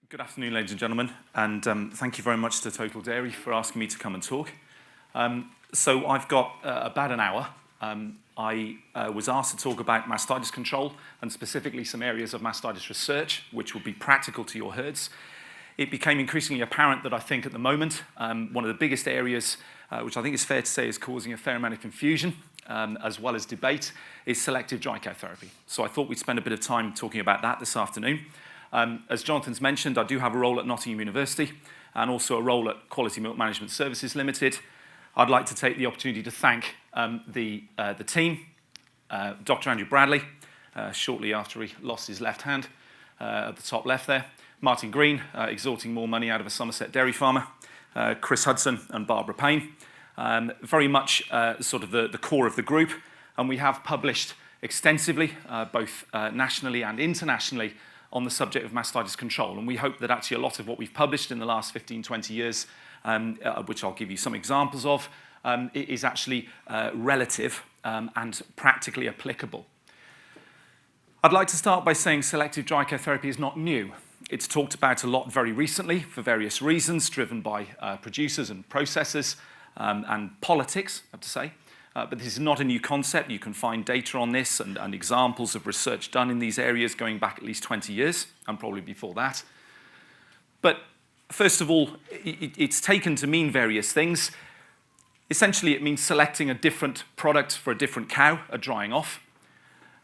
Good afternoon, ladies and gentlemen, and thank you very much to Total Dairy for asking me to come and talk. So I've got about an hour. I was asked to talk about mastitis control and specifically some areas of mastitis research, which will be practical to your herds. It became increasingly apparent that I think at the moment, one of the biggest areas, which I think is fair to say is causing a fair amount of confusion, as well as debate, is selective dry cow therapy. So I thought we'd spend a bit of time talking about that this afternoon. As Jonathan's mentioned, I do have a role at Nottingham University and also a role at Quality Milk Management Services Limited. I'd like to take the opportunity to thank the team, Dr. Andrew Bradley, shortly after he lost his left hand at the top left there, Martin Green, extorting more money out of a Somerset dairy farmer, Chris Hudson and Barbara Payne, very much sort of the core of the group, and we have published extensively, both nationally and internationally, on the subject of mastitis control. And we hope that actually a lot of what we've published in the last 15, 20 years, which I'll give you some examples of, is actually relative and practically applicable. I'd like to start by saying selective dry cow therapy is not new. It's talked about a lot very recently for various reasons, driven by producers and processors and politics, I have to say. But this is not a new concept. You can find data on this and examples of research done in these areas going back at least 20 years, and probably before that. But first of all, it's taken to mean various things. Essentially, it means selecting a different product for a different cow, a drying off,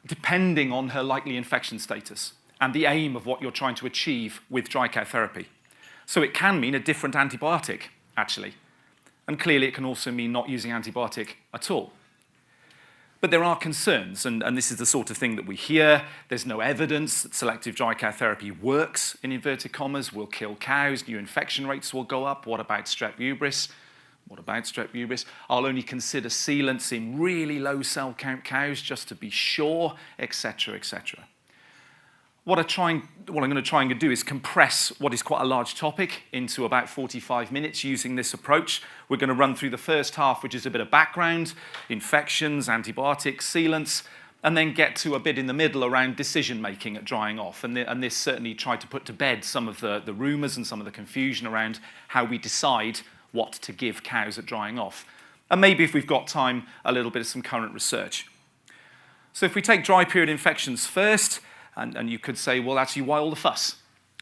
depending on her likely infection status and the aim of what you're trying to achieve with dry cow therapy. So it can mean a different antibiotic, actually. And clearly it can also mean not using antibiotic at all. But there are concerns, and this is the sort of thing that we hear. There's no evidence that selective dry cow therapy works, in inverted commas, will kill cows, new infection rates will go up. What about strep ubris? What about strep ubris? I'll only consider sealants in really low cell count cows just to be sure, etc., etc. What I'm going to try and do is compress what is quite a large topic into about 45 minutes using this approach. We're going to run through the first half, which is a bit of background, infections, antibiotics, sealants, and then get to a bit in the middle around decision-making at drying off. And this certainly tried to put to bed some of the rumours and some of the confusion around how we decide what to give cows at drying off. And maybe if we've got time, a little bit of some current research. So if we take dry period infections first, and you could say, well, actually, why all the fuss?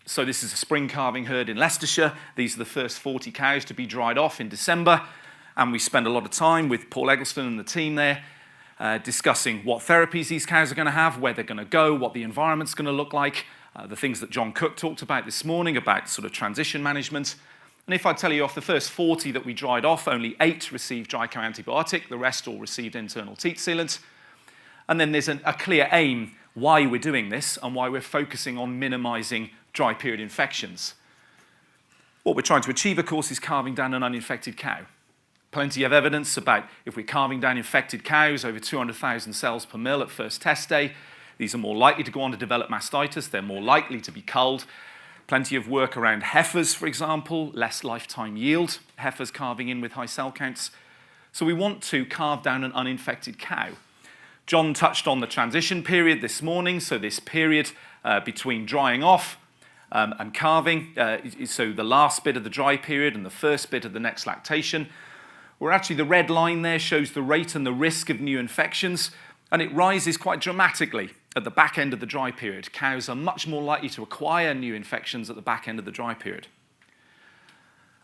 So this is a spring calving herd in Leicestershire. These are the first 40 cows to be dried off in December. And we spend a lot of time with Paul Eggleston and the team there discussing what therapies these cows are going to have, where they're going to go, what the environment's going to look like, the things that John Cook talked about this morning about sort of transition management. And if I tell you off the first 40 that we dried off, only 8 received dry cow antibiotic. The rest all received internal teat sealant. And then there's a clear aim why we're doing this and why we're focusing on minimizing dry period infections. What we're trying to achieve, of course, is calving down an uninfected cow. Plenty of evidence about if we're calving down infected cows, over 200,000 cells per mil at first test day, these are more likely to go on to develop mastitis, they're more likely to be culled. Plenty of work around heifers, for example, less lifetime yield, heifers calving in with high cell counts. So we want to calve down an uninfected cow. John touched on the transition period this morning, so this period between drying off and calving, so the last bit of the dry period and the first bit of the next lactation, where actually the red line there shows the rate and the risk of new infections, and it rises quite dramatically at the back end of the dry period. Cows are much more likely to acquire new infections at the back end of the dry period.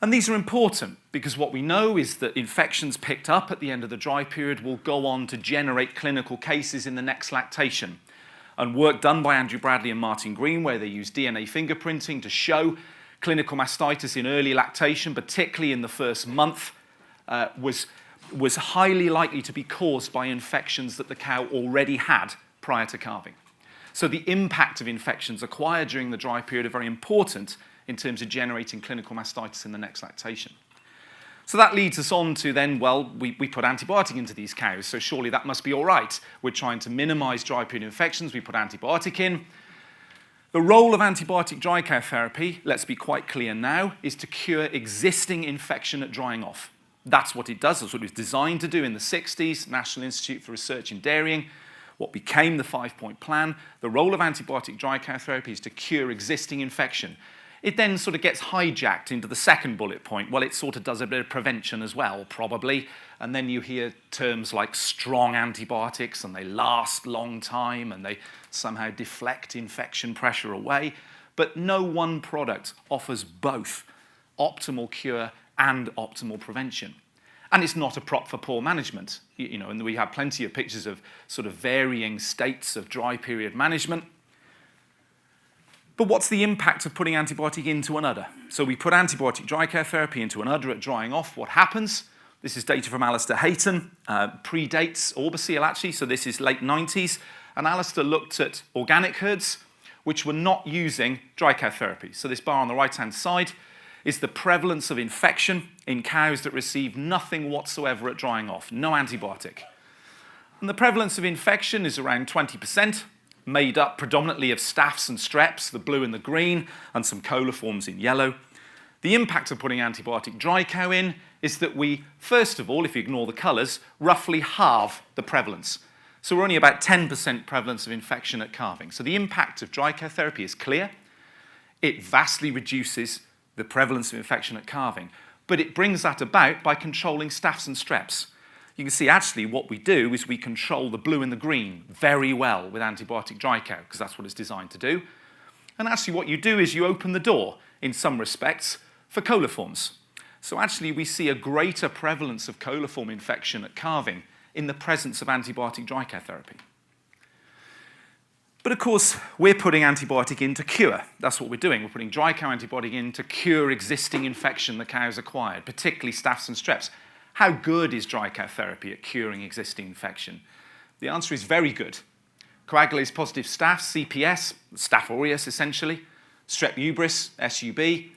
And these are important because what we know is that infections picked up at the end of the dry period will go on to generate clinical cases in the next lactation. And work done by Andrew Bradley and Martin Green, where they use DNA fingerprinting to show clinical mastitis in early lactation, particularly in the first month, was highly likely to be caused by infections that the cow already had prior to calving. So the impact of infections acquired during the dry period are very important in terms of generating clinical mastitis in the next lactation. So that leads us on to then, well, we put antibiotic into these cows, so surely that must be all right. We're trying to minimize dry period infections, we put antibiotic in. The role of antibiotic dry cow therapy, let's be quite clear now, is to cure existing infection at drying off. That's what it does, that's what it was designed to do in the 60s, National Institute for Research in Dairying, what became the 5-point plan. The role of antibiotic dry cow therapy is to cure existing infection. It then sort of gets hijacked into the second bullet point. Well, it sort of does a bit of prevention as well, probably. And then you hear terms like strong antibiotics, and they last a long time, and they somehow deflect infection pressure away. But no one product offers both optimal cure and optimal prevention. And it's not a prop for poor management. You know, and we have plenty of pictures of sort of varying states of dry period management. But what's the impact of putting antibiotic into an udder? So we put antibiotic dry care therapy into an udder at drying off. What happens? This is data from Alistair Hayton, predates Orbicele actually, so this is late 90s. And Alistair looked at organic herds which were not using dry care therapy. So this bar on the right-hand side is the prevalence of infection in cows that receive nothing whatsoever at drying off, no antibiotic. And the prevalence of infection is around 20%, made up predominantly of staph and streps, the blue and the green, and some coliforms in yellow. The impact of putting antibiotic dry cow in is that we, first of all, if you ignore the colours, roughly halve the prevalence. So we're only about 10% prevalence of infection at calving. So the impact of dry cow therapy is clear. It vastly reduces the prevalence of infection at calving, but it brings that about by controlling staphs and streps. You can see actually what we do is we control the blue and the green very well with antibiotic dry cow, because that's what it's designed to do. And actually what you do is you open the door, in some respects, for coliforms. So actually we see a greater prevalence of coliform infection at calving in the presence of antibiotic dry care therapy. But of course, we're putting antibiotic in to cure. That's what we're doing. We're putting dry cow antibiotic in to cure existing infection the cow's acquired, particularly staphs and streps. How good is dry cow therapy at curing existing infection? The answer is very good. Coagulase positive staph, CPS, Staph aureus essentially, strep ubris, SUB.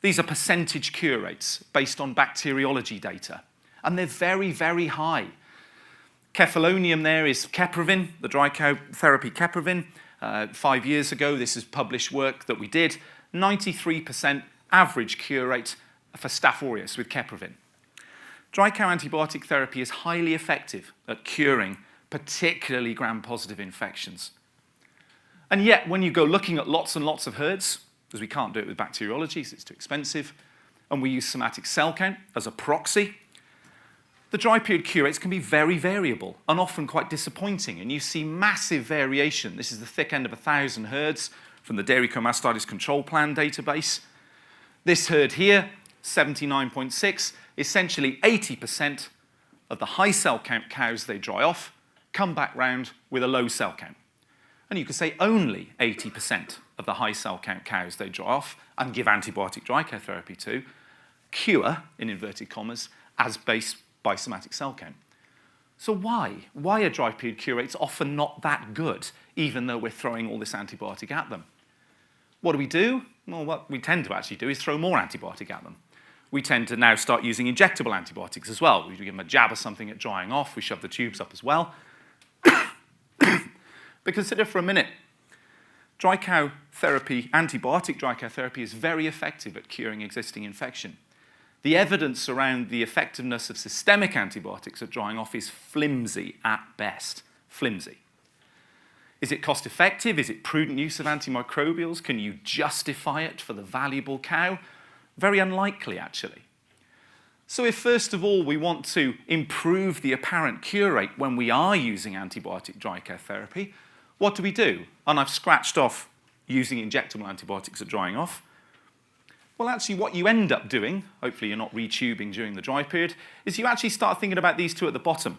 These are percentage cure rates based on bacteriology data. And they're very, very high. Cephalonium there is Kepravin, the dry cow therapy Kepravin. 5 years ago, this is published work that we did. 93% average cure rate for Staph aureus with Kepravin. Dry cow antibiotic therapy is highly effective at curing particularly gram-positive infections. And yet, when you go looking at lots and lots of herds, because we can't do it with bacteriology, so it's too expensive, and we use somatic cell count as a proxy, the dry period cure rates can be very variable and often quite disappointing, and you see massive variation. This is the thick end of 1,000 herds from the UK Mastitis Control Plan database. This herd here, 79.6, essentially 80% of the high cell count cows they dry off come back round with a low cell count. And you could say only 80% of the high cell count cows they dry off and give antibiotic dry care therapy to cure, in inverted commas, as based by somatic cell count. So why? Why are dry period cure rates often not that good, even though we're throwing all this antibiotic at them? What do? Well, what we tend to actually do is throw more antibiotic at them. We tend to now start using injectable antibiotics as well. We give them a jab of something at drying off, we shove the tubes up as well. But consider for a minute, dry cow therapy, antibiotic dry cow therapy is very effective at curing existing infection. The evidence around the effectiveness of systemic antibiotics at drying off is flimsy at best. Flimsy. Is it cost effective? Is it prudent use of antimicrobials? Can you justify it for the valuable cow? Very unlikely, actually. So if, first of all, we want to improve the apparent cure rate when we are using antibiotic dry care therapy, what do we do? And I've scratched off using injectable antibiotics at drying off. Well, actually, what you end up doing, hopefully you're not retubing during the dry period, is you actually start thinking about these two at the bottom.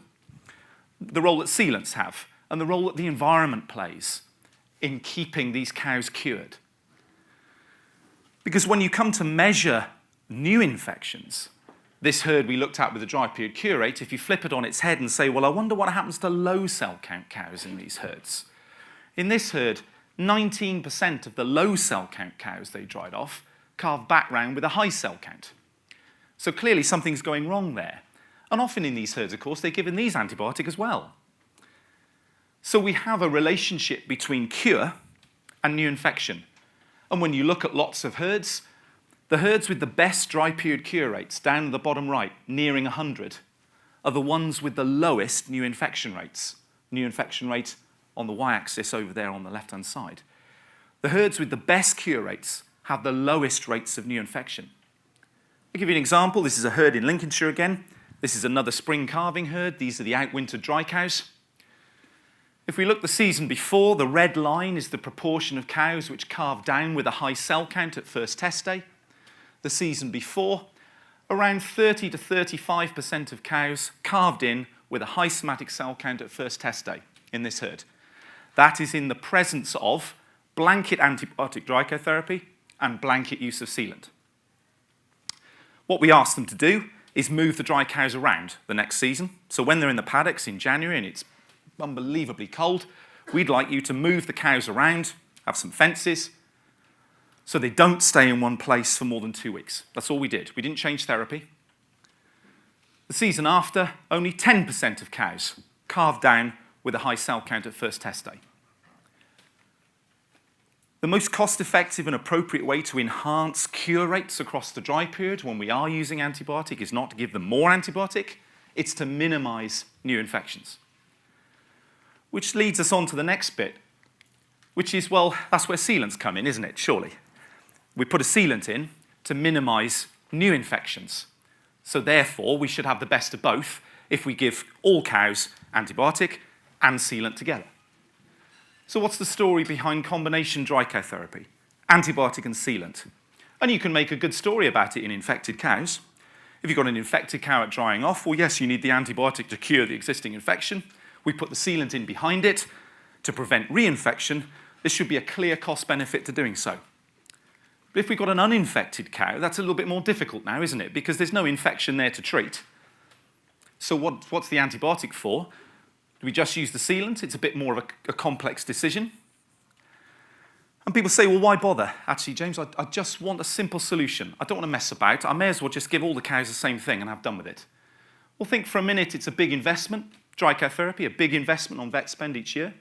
The role that sealants have and the role that the environment plays in keeping these cows cured. Because when you come to measure new infections, this herd we looked at with the dry period cure rate, if you flip it on its head and say, well, I wonder what happens to low cell count cows in these herds. In this herd, 19% of the low cell count cows they dried off carved back round with a high cell count. So clearly something's going wrong there. And often in these herds, of course, they're given these antibiotic as well. So we have a relationship between cure and new infection. And when you look at lots of herds, the herds with the best dry period cure rates, down at the bottom right, nearing 100, are the ones with the lowest new infection rates. New infection rate on the y-axis over there on the left-hand side. The herds with the best cure rates have the lowest rates of new infection. I'll give you an example. This is a herd in Lincolnshire again. This is another spring calving herd. These are the outwintered dry cows. If we look the season before, the red line is the proportion of cows which calved down with a high cell count at first test day. The season before, around 30 to 35% of cows calved in with a high somatic cell count at first test day in this herd. That is in the presence of blanket antibiotic dry cow therapy and blanket use of sealant. What we asked them to do is move the dry cows around the next season. So when they're in the paddocks in January and it's unbelievably cold, we'd like you to move the cows around, have some fences, so they don't stay in one place for more than 2 weeks. That's all we did. We didn't change therapy. The season after, only 10% of cows calved down with a high cell count at first test day. The most cost-effective and appropriate way to enhance cure rates across the dry period when we are using antibiotic is not to give them more antibiotic, it's to minimize new infections. Which leads us on to the next bit, which is, well, that's where sealants come in, isn't it, surely? We put a sealant in to minimize new infections. So therefore, we should have the best of both if we give all cows antibiotic and sealant together. So what's the story behind combination dry cow therapy? Antibiotic and sealant. And you can make a good story about it in infected cows. If you've got an infected cow at drying off, well, yes, you need the antibiotic to cure the existing infection. We put the sealant in behind it to prevent reinfection. There should be a clear cost benefit to doing so. But if we've got an uninfected cow, that's a little bit more difficult now, isn't it? Because there's no infection there to treat. So what's the antibiotic for? Do we just use the sealant? It's a bit more of a complex decision. And people say, well, why bother? Actually, James, I just want a simple solution. I don't want to mess about. I may as well just give all the cows the same thing and have done with it. Well, think for a minute it's a big investment, dry cow therapy, a big investment on vet spend each year.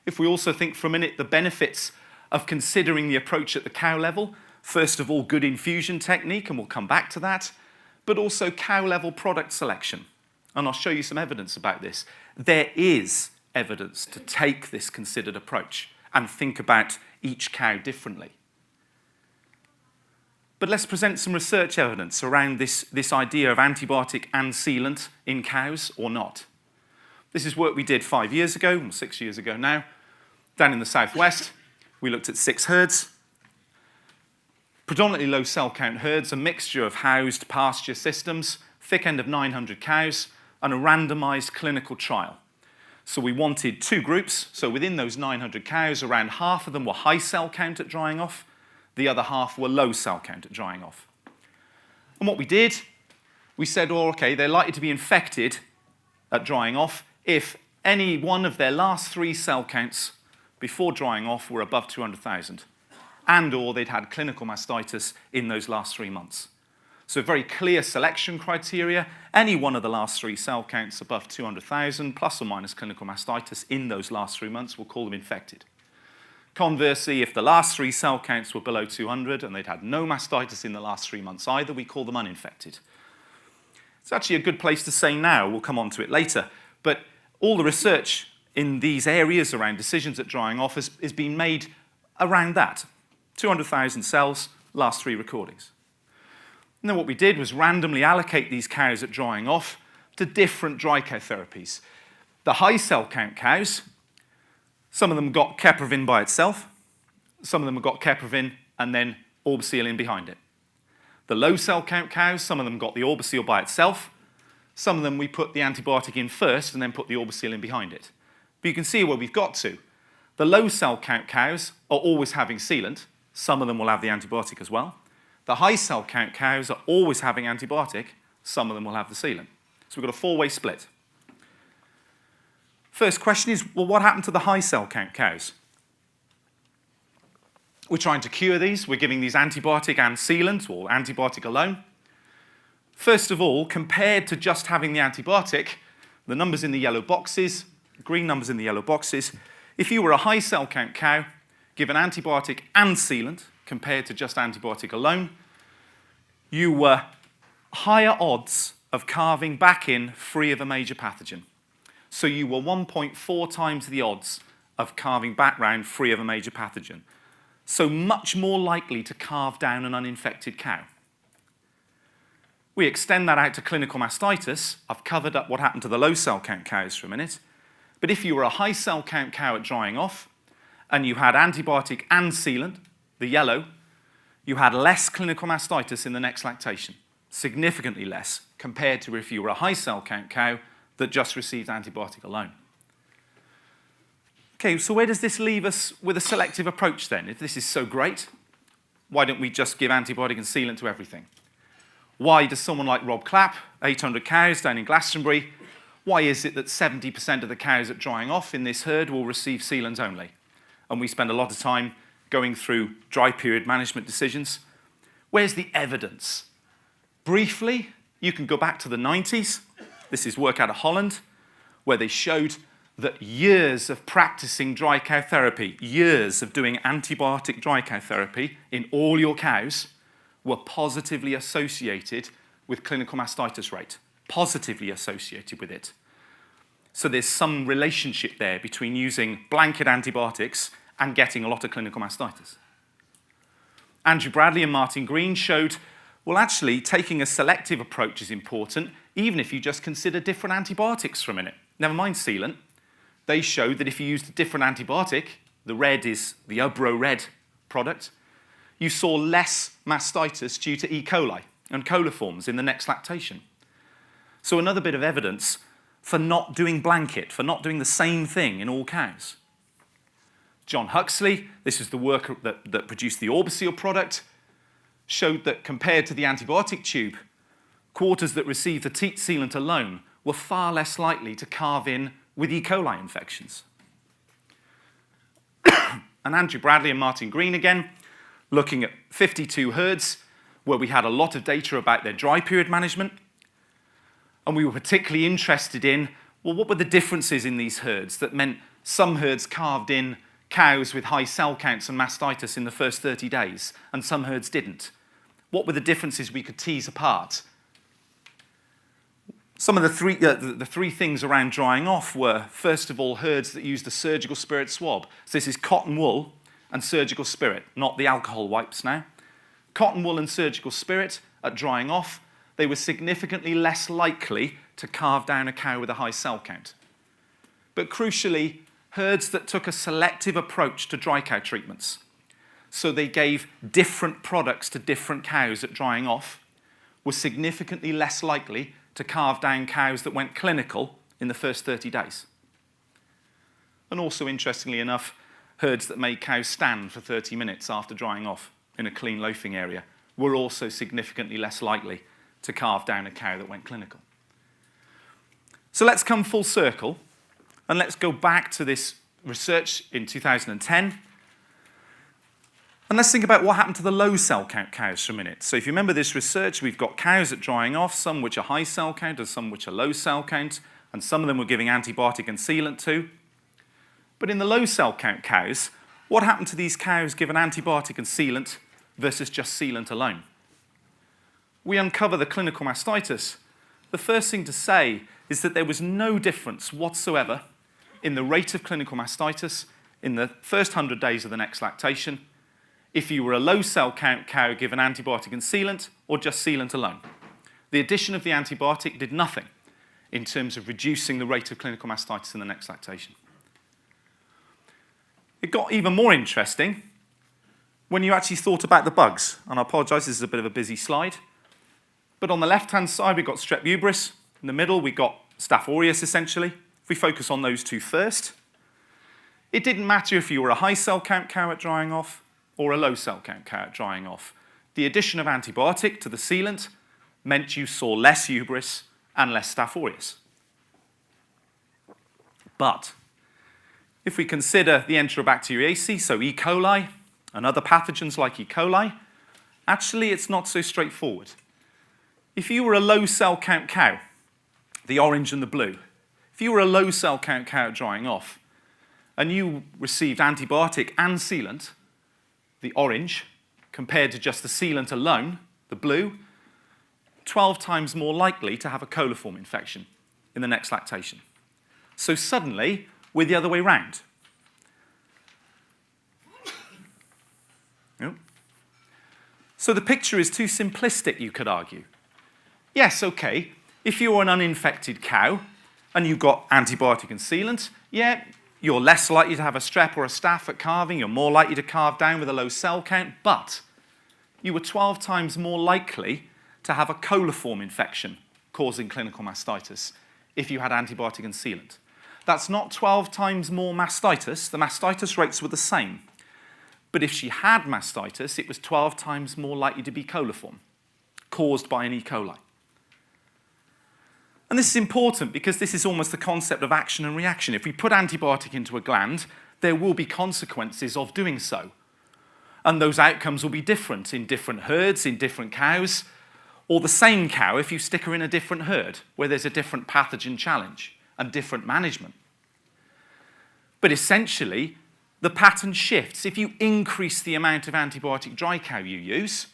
If we also think for a minute the benefits of considering the approach at the cow level, first of all, good infusion technique, and we'll come back to that, but also cow level product selection. And I'll show you some evidence about this. There is evidence to take this considered approach and think about each cow differently. But let's present some research evidence around this idea of antibiotic and sealant in cows or not. This is work we did 5 years ago, or 6 years ago now, down in the southwest. We looked at 6 herds, predominantly low cell count herds, a mixture of housed pasture systems, thick end of 900 cows, and a randomized clinical trial. So we wanted 2 groups. So within those 900 cows, around half of them were high cell count at drying off. The other half were low cell count at drying off. And what we did, we said, oh, okay, they're likely to be infected at drying off if any one of their last 3 cell counts before drying off were above 200,000, and or they'd had clinical mastitis in those last 3 months. So very clear selection criteria. Any one of the last 3 cell counts above 200,000 plus or minus clinical mastitis in those last 3 months, we'll call them infected. Conversely, if the last 3 cell counts were below 200 and they'd had no mastitis in the last 3 months either, we call them uninfected. It's actually a good place to say now, we'll come on to it later, but all the research in these areas around decisions at drying off is being made around that. 200,000 cells, last 3 recordings. And then what we did was randomly allocate these cows at drying off to different dry cow therapies. The high cell count cows, some of them got Kepravin by itself, some of them got Kepravin and then Orbesil behind it. The low cell count cows, some of them got the Orbesil by itself, some of them we put the antibiotic in first and then put the Orbesil behind it. But you can see where we've got to. The low cell count cows are always having sealant, some of them will have the antibiotic as well. The high cell count cows are always having antibiotic, some of them will have the sealant. So we've got a 4-way split. First question is, well, what happened to the high cell count cows? We're trying to cure these. We're giving these antibiotic and sealant, or antibiotic alone. First of all, compared to just having the antibiotic, the numbers in the yellow boxes, green numbers in the yellow boxes, if you were a high cell count cow, given antibiotic and sealant, compared to just antibiotic alone, you were higher odds of calving back in free of a major pathogen. So you were 1.4 times the odds of calving back round free of a major pathogen. so much more likely to carve down an uninfected cow. We extend that out to clinical mastitis. I've covered up what happened to the low cell count cows for a minute. But if you were a high cell count cow at drying off, and you had antibiotic and sealant, the yellow, you had less clinical mastitis in the next lactation, significantly less, compared to if you were a high cell count cow that just received antibiotic alone. Okay, so where does this leave us with a selective approach then? If this is so great, why don't we just give antibiotic and sealant to everything? Why does someone like Rob Clapp, 800 cows down in Glastonbury, why is it that 70% of the cows at drying off in this herd will receive sealant only? And we spend a lot of time going through dry period management decisions. Where's the evidence? Briefly, you can go back to the 90s. This is work out of Holland, where they showed that years of practicing dry cow therapy, years of doing antibiotic dry cow therapy in all your cows were positively associated with clinical mastitis rate, positively associated with it. So there's some relationship there between using blanket antibiotics and getting a lot of clinical mastitis. Andrew Bradley and Martin Green showed, well, actually, taking a selective approach is important, even if you just consider different antibiotics for a minute. Never mind sealant. They showed that if you used a different antibiotic, the red is the Ubro Red product, you saw less mastitis due to E. coli and coliforms in the next lactation. So another bit of evidence for not doing blanket, for not doing the same thing in all cows. John Huxley, this is the work that produced the Orbisil product, showed that compared to the antibiotic tube, quarters that received the teat sealant alone were far less likely to carve in with E. coli infections. And Andrew Bradley and Martin Green again, looking at 52 herds where we had a lot of data about their dry period management. And we were particularly interested in, well, what were the differences in these herds that meant some herds carved in cows with high cell counts and mastitis in the first 30 days, and some herds didn't? What were the differences we could tease apart? Some of the three things around drying off were, first of all, herds that used a surgical spirit swab. So this is cotton wool and surgical spirit, not the alcohol wipes now. Cotton wool and surgical spirit at drying off, they were significantly less likely to carve down a cow with a high cell count. But crucially, herds that took a selective approach to dry cow treatments. So they gave different products to different cows at drying off, were significantly less likely to carve down cows that went clinical in the first 30 days. And also, interestingly enough, herds that made cows stand for 30 minutes after drying off in a clean loafing area were also significantly less likely to carve down a cow that went clinical. So let's come full circle, and let's go back to this research in 2010. And let's think about what happened to the low cell count cows for a minute. So if you remember this research, we've got cows at drying off, some which are high cell count and some which are low cell count, and some of them were giving antibiotic and sealant to. But in the low cell count cows, what happened to these cows given antibiotic and sealant versus just sealant alone? We uncover the clinical mastitis. The first thing to say is that there was no difference whatsoever in the rate of clinical mastitis in the first 100 days of the next lactation if you were a low cell count cow given antibiotic and sealant or just sealant alone. The addition of the antibiotic did nothing in terms of reducing the rate of clinical mastitis in the next lactation. It got even more interesting when you actually thought about the bugs. And I apologise, this is a bit of a busy slide. But on the left-hand side, we've got strep ubris. In the middle, we've got Staph aureus, essentially. If we focus on those two first, it didn't matter if you were a high cell count cow at drying off or a low cell count cow at drying off. The addition of antibiotic to the sealant meant you saw less ubris and less Staph aureus. But if we consider the Enterobacteriaceae, so E. coli and other pathogens like E. coli, actually it's not so straightforward. If you were a low cell count cow, the orange and the blue, if you were a low cell count cow at drying off, and you received antibiotic and sealant, the orange, compared to just the sealant alone, the blue, 12 times more likely to have a coliform infection in the next lactation. So suddenly, we're the other way round. Yep. So the picture is too simplistic, you could argue. Yes, okay, if you're an uninfected cow and you've got antibiotic and sealant, yeah, you're less likely to have a strep or a staph at calving, you're more likely to calve down with a low cell count, but you were 12 times more likely to have a coliform infection causing clinical mastitis if you had antibiotic and sealant. That's not 12 times more mastitis, the mastitis rates were the same. But if she had mastitis, it was 12 times more likely to be coliform, caused by an E. coli. And this is important because this is almost the concept of action and reaction. If we put antibiotic into a gland, there will be consequences of doing so. And those outcomes will be different in different herds, in different cows, or the same cow if you stick her in a different herd, where there's a different pathogen challenge and different management. But essentially, the pattern shifts. If you increase the amount of antibiotic dry cow you use,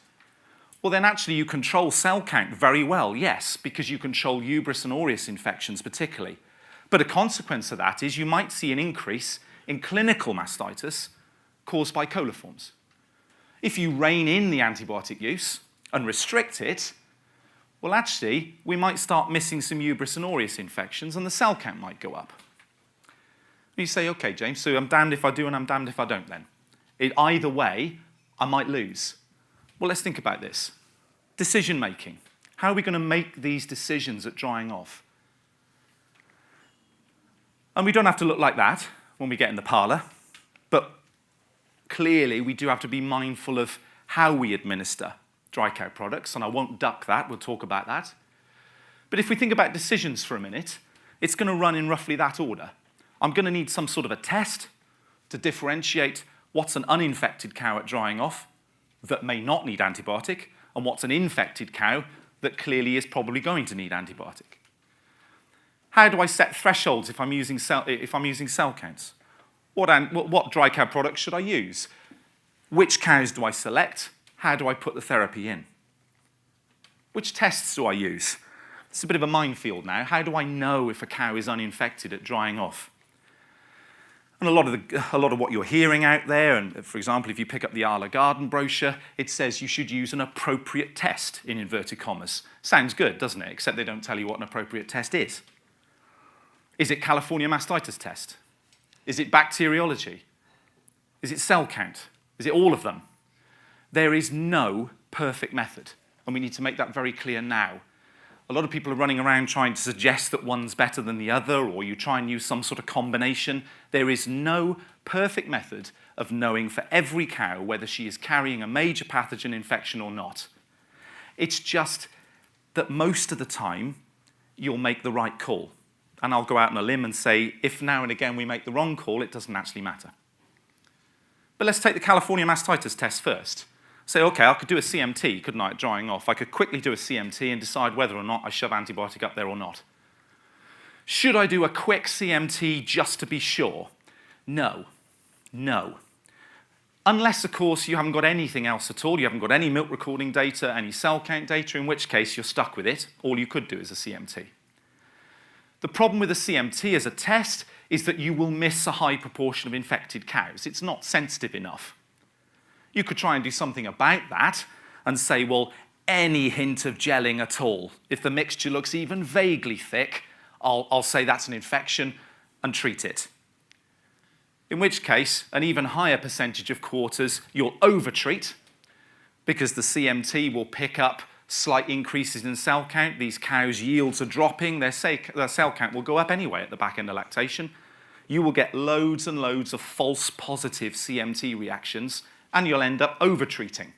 well, then actually you control cell count very well, yes, because you control hubris and aureus infections particularly. But a consequence of that is you might see an increase in clinical mastitis caused by coliforms. If you rein in the antibiotic use and restrict it, well, actually, we might start missing some hubris and aureus infections and the cell count might go up. You say, okay, James, so I'm damned if I do and I'm damned if I don't then. Either way, I might lose. Well, let's think about this. Decision making. How are we going to make these decisions at drying off? And we don't have to look like that when we get in the parlour, but clearly we do have to be mindful of how we administer dry cow products, and I won't duck that, we'll talk about that. But if we think about decisions for a minute, it's going to run in roughly that order. I'm going to need some sort of a test to differentiate what's an uninfected cow at drying off that may not need antibiotic and what's an infected cow that clearly is probably going to need antibiotic. How do I set thresholds if I'm using cell counts? What dry cow products should I use? Which cows do I select? How do I put the therapy in? Which tests do I use? It's a bit of a minefield now. How do I know if a cow is uninfected at drying off? And a lot of what you're hearing out there, and for example, if you pick up the Arla Garden brochure, it says you should use an appropriate test, in inverted commas. Sounds good, doesn't it? Except they don't tell you what an appropriate test is. Is it California mastitis test? Is it bacteriology? Is it cell count? Is it all of them? There is no perfect method, and we need to make that very clear now. A lot of people are running around trying to suggest that one's better than the other, or you try and use some sort of combination. There is no perfect method of knowing for every cow whether she is carrying a major pathogen infection or not. It's just that most of the time, you'll make the right call. And I'll go out on a limb and say, if now and again we make the wrong call, it doesn't actually matter. But let's take the California mastitis test first. Say, okay, I could do a CMT, couldn't I, at drying off? I could quickly do a CMT and decide whether or not I shove antibiotic up there or not. Should I do a quick CMT just to be sure? No. No. Unless, of course, you haven't got anything else at all. You haven't got any milk recording data, any cell count data, in which case you're stuck with it. All you could do is a CMT. The problem with a CMT as a test is that you will miss a high proportion of infected cows. It's not sensitive enough. You could try and do something about that and say, well, any hint of gelling at all. If the mixture looks even vaguely thick, I'll say that's an infection and treat it. In which case, an even higher percentage of quarters you'll overtreat because the CMT will pick up slight increases in cell count. These cows' yields are dropping. Their cell count will go up anyway at the back end of lactation. You will get loads and loads of false positive CMT reactions, and you'll end up overtreating.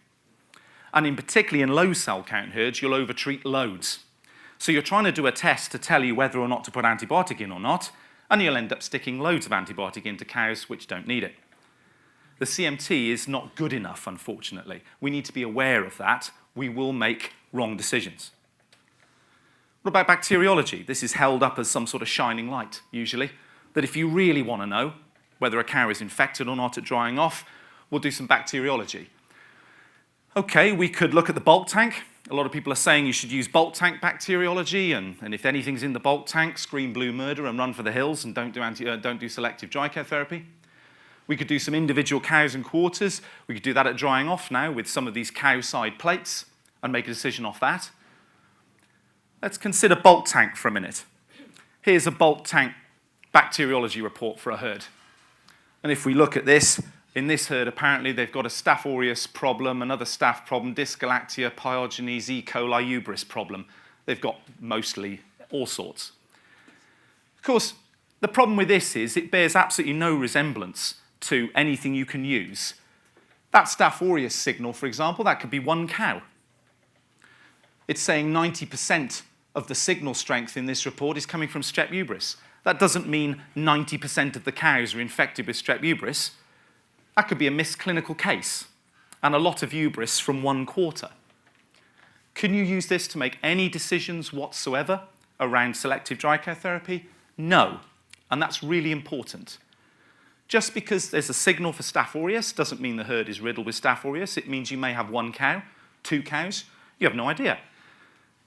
And in particularly in low cell count herds, you'll overtreat loads. So you're trying to do a test to tell you whether or not to put antibiotic in or not, and you'll end up sticking loads of antibiotic into cows which don't need it. The CMT is not good enough, unfortunately. We need to be aware of that. We will make wrong decisions. What about bacteriology? This is held up as some sort of shining light, usually, that if you really want to know whether a cow is infected or not at drying off, we'll do some bacteriology. Okay, we could look at the bulk tank. A lot of people are saying you should use bulk tank bacteriology, and if anything's in the bulk tank, scream blue murder and run for the hills and don't do selective dry cow therapy. We could do some individual cows and quarters. We could do that at drying off now with some of these cow side plates and make a decision off that. Let's consider bulk tank for a minute. Here's a bulk tank bacteriology report for a herd. And if we look at this, in this herd, apparently they've got a Staph aureus problem, another staph problem, Dysgalactia, Pyogenes, E. coli, Ubris problem. They've got mostly all sorts. Of course, the problem with this is it bears absolutely no resemblance to anything you can use. That Staph aureus signal, for example, that could be one cow. It's saying 90% of the signal strength in this report is coming from Strep ubris. That doesn't mean 90% of the cows are infected with Strep ubris. That could be a missed clinical case and a lot of ubris from one quarter. Can you use this to make any decisions whatsoever around selective dry care therapy? No, and that's really important. Just because there's a signal for Staph aureus doesn't mean the herd is riddled with Staph aureus. It means you may have one cow, two cows. You have no idea.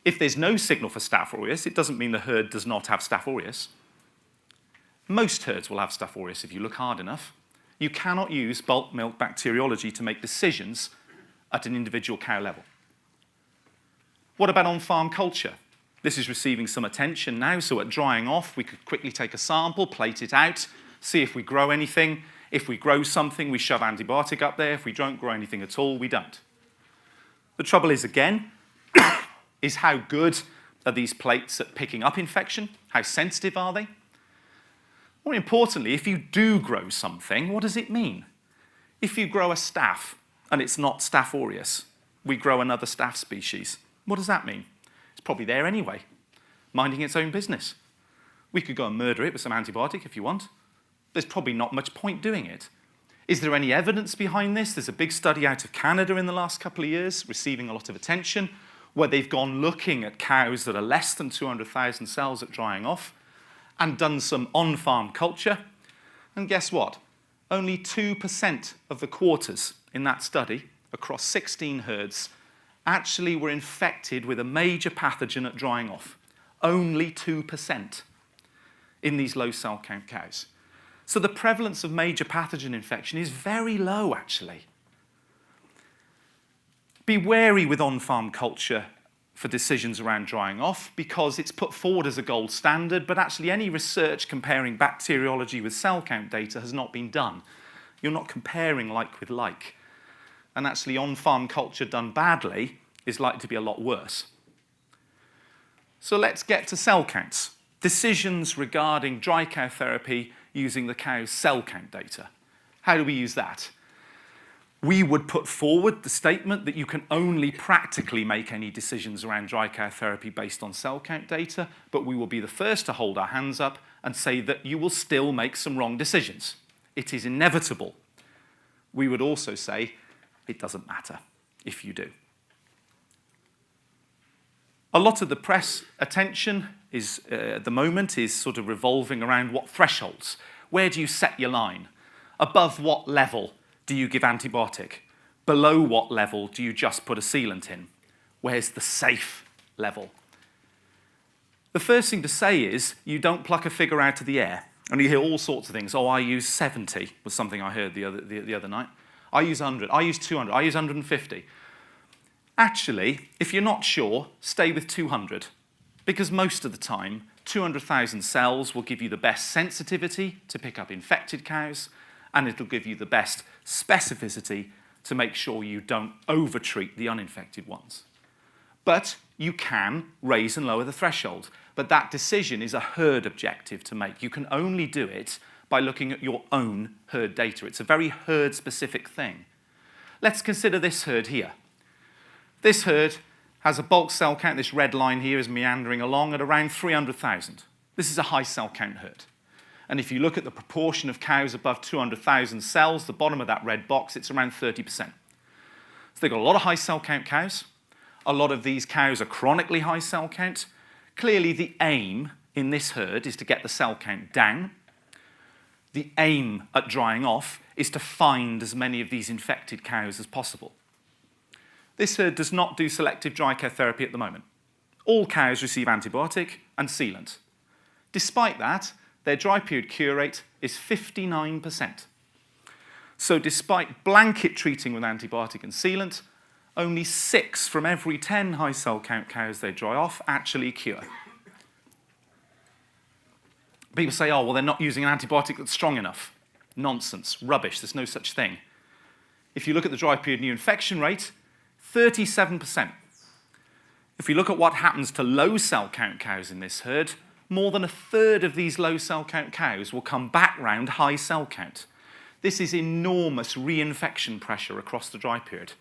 If there's no signal for Staph aureus, it doesn't mean the herd does not have Staph aureus. Most herds will have Staph aureus if you look hard enough. You cannot use bulk milk bacteriology to make decisions at an individual cow level. What about on-farm culture? This is receiving some attention now, so at drying off, we could quickly take a sample, plate it out, see if we grow anything. If we grow something, we shove antibiotic up there. If we don't grow anything at all, we don't. The trouble is, again, is how good are these plates at picking up infection? How sensitive are they? More importantly, if you do grow something, what does it mean? If you grow a staph and it's not Staph aureus, we grow another staph species, what does that mean? It's probably there anyway, minding its own business. We could go and murder it with some antibiotic if you want. There's probably not much point doing it. Is there any evidence behind this? There's a big study out of Canada in the last couple of years, receiving a lot of attention, where they've gone looking at cows that are less than 200,000 cells at drying off and done some on-farm culture. And guess what? Only 2% of the quarters in that study, across 16 herds, actually were infected with a major pathogen at drying off. Only 2% in these low cell count cows. So the prevalence of major pathogen infection is very low, actually. Be wary with on-farm culture for decisions around drying off because it's put forward as a gold standard, but actually any research comparing bacteriology with cell count data has not been done. You're not comparing like with like. And actually on-farm culture done badly is likely to be a lot worse. So let's get to cell counts. Decisions regarding dry cow therapy using the cow's cell count data. How do we use that? We would put forward the statement that you can only practically make any decisions around dry cow therapy based on cell count data, but we will be the first to hold our hands up and say that you will still make some wrong decisions. It is inevitable. We would also say it doesn't matter if you do. A lot of the press attention is, at the moment is sort of revolving around what thresholds. Where do you set your line? Above what level do you give antibiotic? Below what level do you just put a sealant in? Where's the safe level? The first thing to say is you don't pluck a figure out of the air. And you hear all sorts of things. Oh, I use 70 was something I heard the other night. I use 100. I use 200. I use 150. Actually, if you're not sure, stay with 200. Because most of the time, 200,000 cells will give you the best sensitivity to pick up infected cows, and it'll give you the best specificity to make sure you don't overtreat the uninfected ones. But you can raise and lower the threshold. But that decision is a herd objective to make. You can only do it by looking at your own herd data. It's a very herd-specific thing. Let's consider this herd here. This herd has a bulk cell count. This red line here is meandering along at around 300,000. This is a high cell count herd. And if you look at the proportion of cows above 200,000 cells, the bottom of that red box, it's around 30%. So they've got a lot of high cell count cows. A lot of these cows are chronically high cell count. Clearly, the aim in this herd is to get the cell count down. The aim at drying off is to find as many of these infected cows as possible. This herd does not do selective dry care therapy at the moment. All cows receive antibiotic and sealant. Despite that, their dry period cure rate is 59%. So despite blanket treating with antibiotic and sealant, only 6 from every 10 high cell count cows they dry off actually cure. People say, oh, well, they're not using an antibiotic that's strong enough. Nonsense, rubbish, there's no such thing. If you look at the dry period new infection rate, 37%. If we look at what happens to low cell count cows in this herd, more than a third of these low cell count cows will come back round high cell count. This is enormous reinfection pressure across the dry period.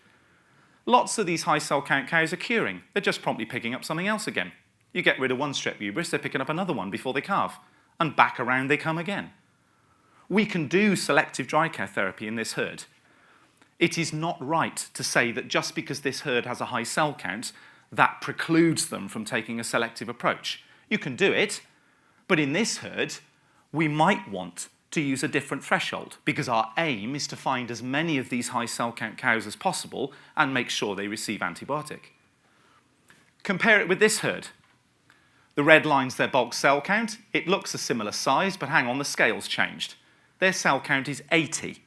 Lots of these high cell count cows are curing. They're just promptly picking up something else again. You get rid of one strep hubris, they're picking up another one before they calve. And back around they come again. We can do selective dry care therapy in this herd. It is not right to say that just because this herd has a high cell count, that precludes them from taking a selective approach. You can do it, but in this herd, we might want to use a different threshold because our aim is to find as many of these high cell count cows as possible and make sure they receive antibiotic. Compare it with this herd. The red line's their bulk cell count. It looks a similar size, but hang on, the scale's changed. Their cell count is 80.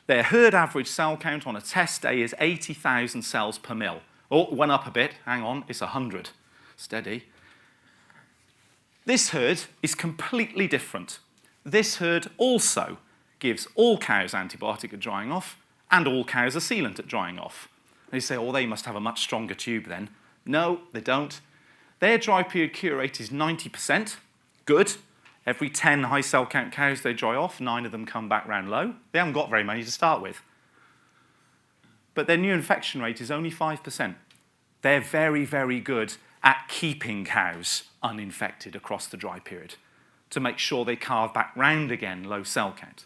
Their herd average cell count on a test day is 80,000 cells per mil. Oh, it went up a bit. Hang on, it's 100. Steady. This herd is completely different. This herd also gives all cows antibiotic at drying off and all cows a sealant at drying off. And you say, oh, they must have a much stronger tube then. No, they don't. Their dry period cure rate is 90%. Good. Every 10 high cell count cows they dry off, 9 of them come back round low. They haven't got very many to start with. But their new infection rate is only 5%. They're very, very good at keeping cows uninfected across the dry period to make sure they calve back round again low cell count.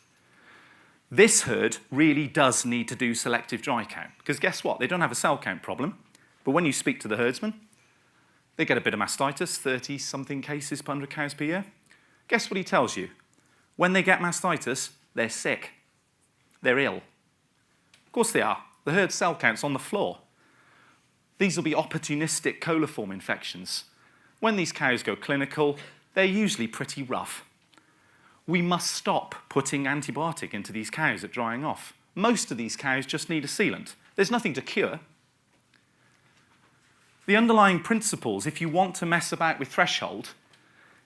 This herd really does need to do selective dry count because guess what? They don't have a cell count problem, but when you speak to the herdsman, they get a bit of mastitis, 30-something cases per 100 cows per year. Guess what he tells you? When they get mastitis, they're sick. They're ill. Of course they are. The herd cell count's on the floor. These will be opportunistic coliform infections. When these cows go clinical, they're usually pretty rough. We must stop putting antibiotic into these cows at drying off. Most of these cows just need a sealant. There's nothing to cure. The underlying principles, if you want to mess about with threshold,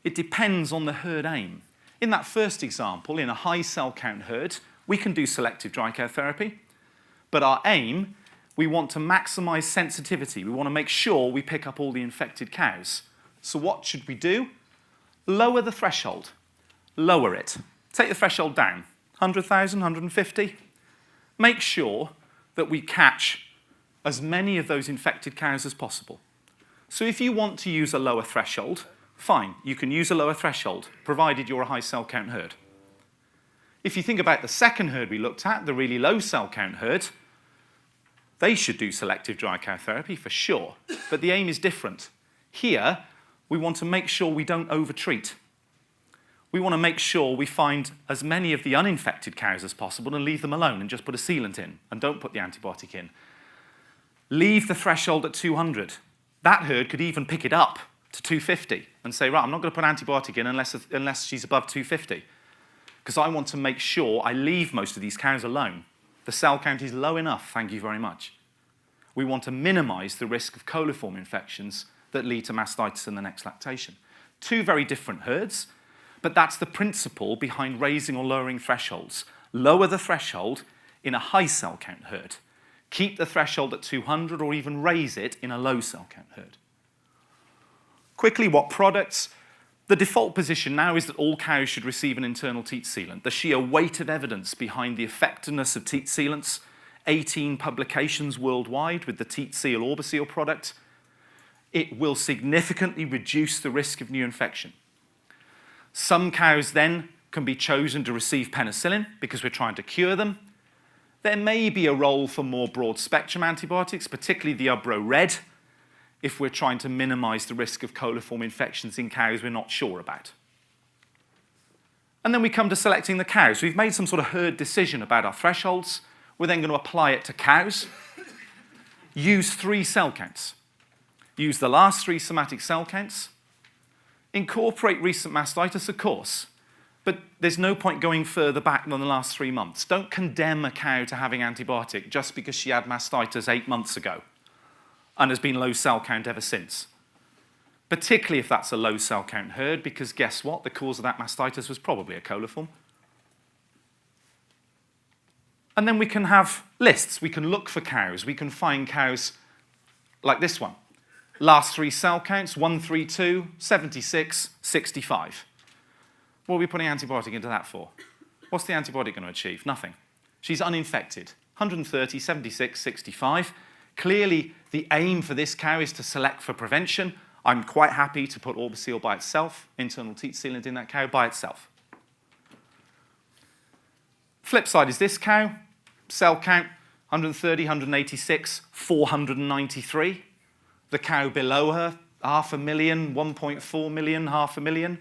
it depends on the herd aim. In that first example, in a high cell count herd, we can do selective dry care therapy, but our aim, we want to maximize sensitivity. We want to make sure we pick up all the infected cows. So what should we do? Lower the threshold. Lower it. Take the threshold down. 100,000, 150. Make sure that we catch as many of those infected cows as possible. So if you want to use a lower threshold, fine, you can use a lower threshold, provided you're a high cell count herd. If you think about the second herd we looked at, the really low cell count herd, they should do selective dry care therapy for sure, but the aim is different. Here, we want to make sure we don't overtreat. We want to make sure we find as many of the uninfected cows as possible and leave them alone and just put a sealant in and don't put the antibiotic in. Leave the threshold at 200. That herd could even pick it up to 250 and say, right, I'm not going to put antibiotic in unless she's above 250 because I want to make sure I leave most of these cows alone. The cell count is low enough, thank you very much. We want to minimize the risk of coliform infections that lead to mastitis in the next lactation. Two very different herds, but that's the principle behind raising or lowering thresholds. Lower the threshold in a high cell count herd. Keep the threshold at 200 or even raise it in a low cell count herd. Quickly, what products? The default position now is that all cows should receive an internal teat sealant. The sheer weight of evidence behind the effectiveness of teat sealants, 18 publications worldwide with the teat seal Orbiseal product, it will significantly reduce the risk of new infection. Some cows then can be chosen to receive penicillin because we're trying to cure them. There may be a role for more broad-spectrum antibiotics, particularly the Ubro Red, if we're trying to minimize the risk of coliform infections in cows we're not sure about. And then we come to selecting the cows. We've made some sort of herd decision about our thresholds. We're then going to apply it to cows. Use 3 cell counts. Use the last 3 somatic cell counts. Incorporate recent mastitis, of course. But there's no point going further back than the last 3 months. Don't condemn a cow to having antibiotic just because she had mastitis 8 months ago and has been low cell count ever since. Particularly if that's a low cell count herd, because guess what? The cause of that mastitis was probably a coliform. And then we can have lists. We can look for cows. We can find cows like this one. Last 3 cell counts, 132, 76, 65. What are we putting antibiotic into that for? What's the antibiotic going to achieve? Nothing. She's uninfected. 130, 76, 65. Clearly, the aim for this cow is to select for prevention. I'm quite happy to put Orbisil by itself, internal teat sealant in that cow by itself. Flip side is this cow. Cell count, 130, 186, 493. The cow below her, 500,000, 1.4 million, 500,000.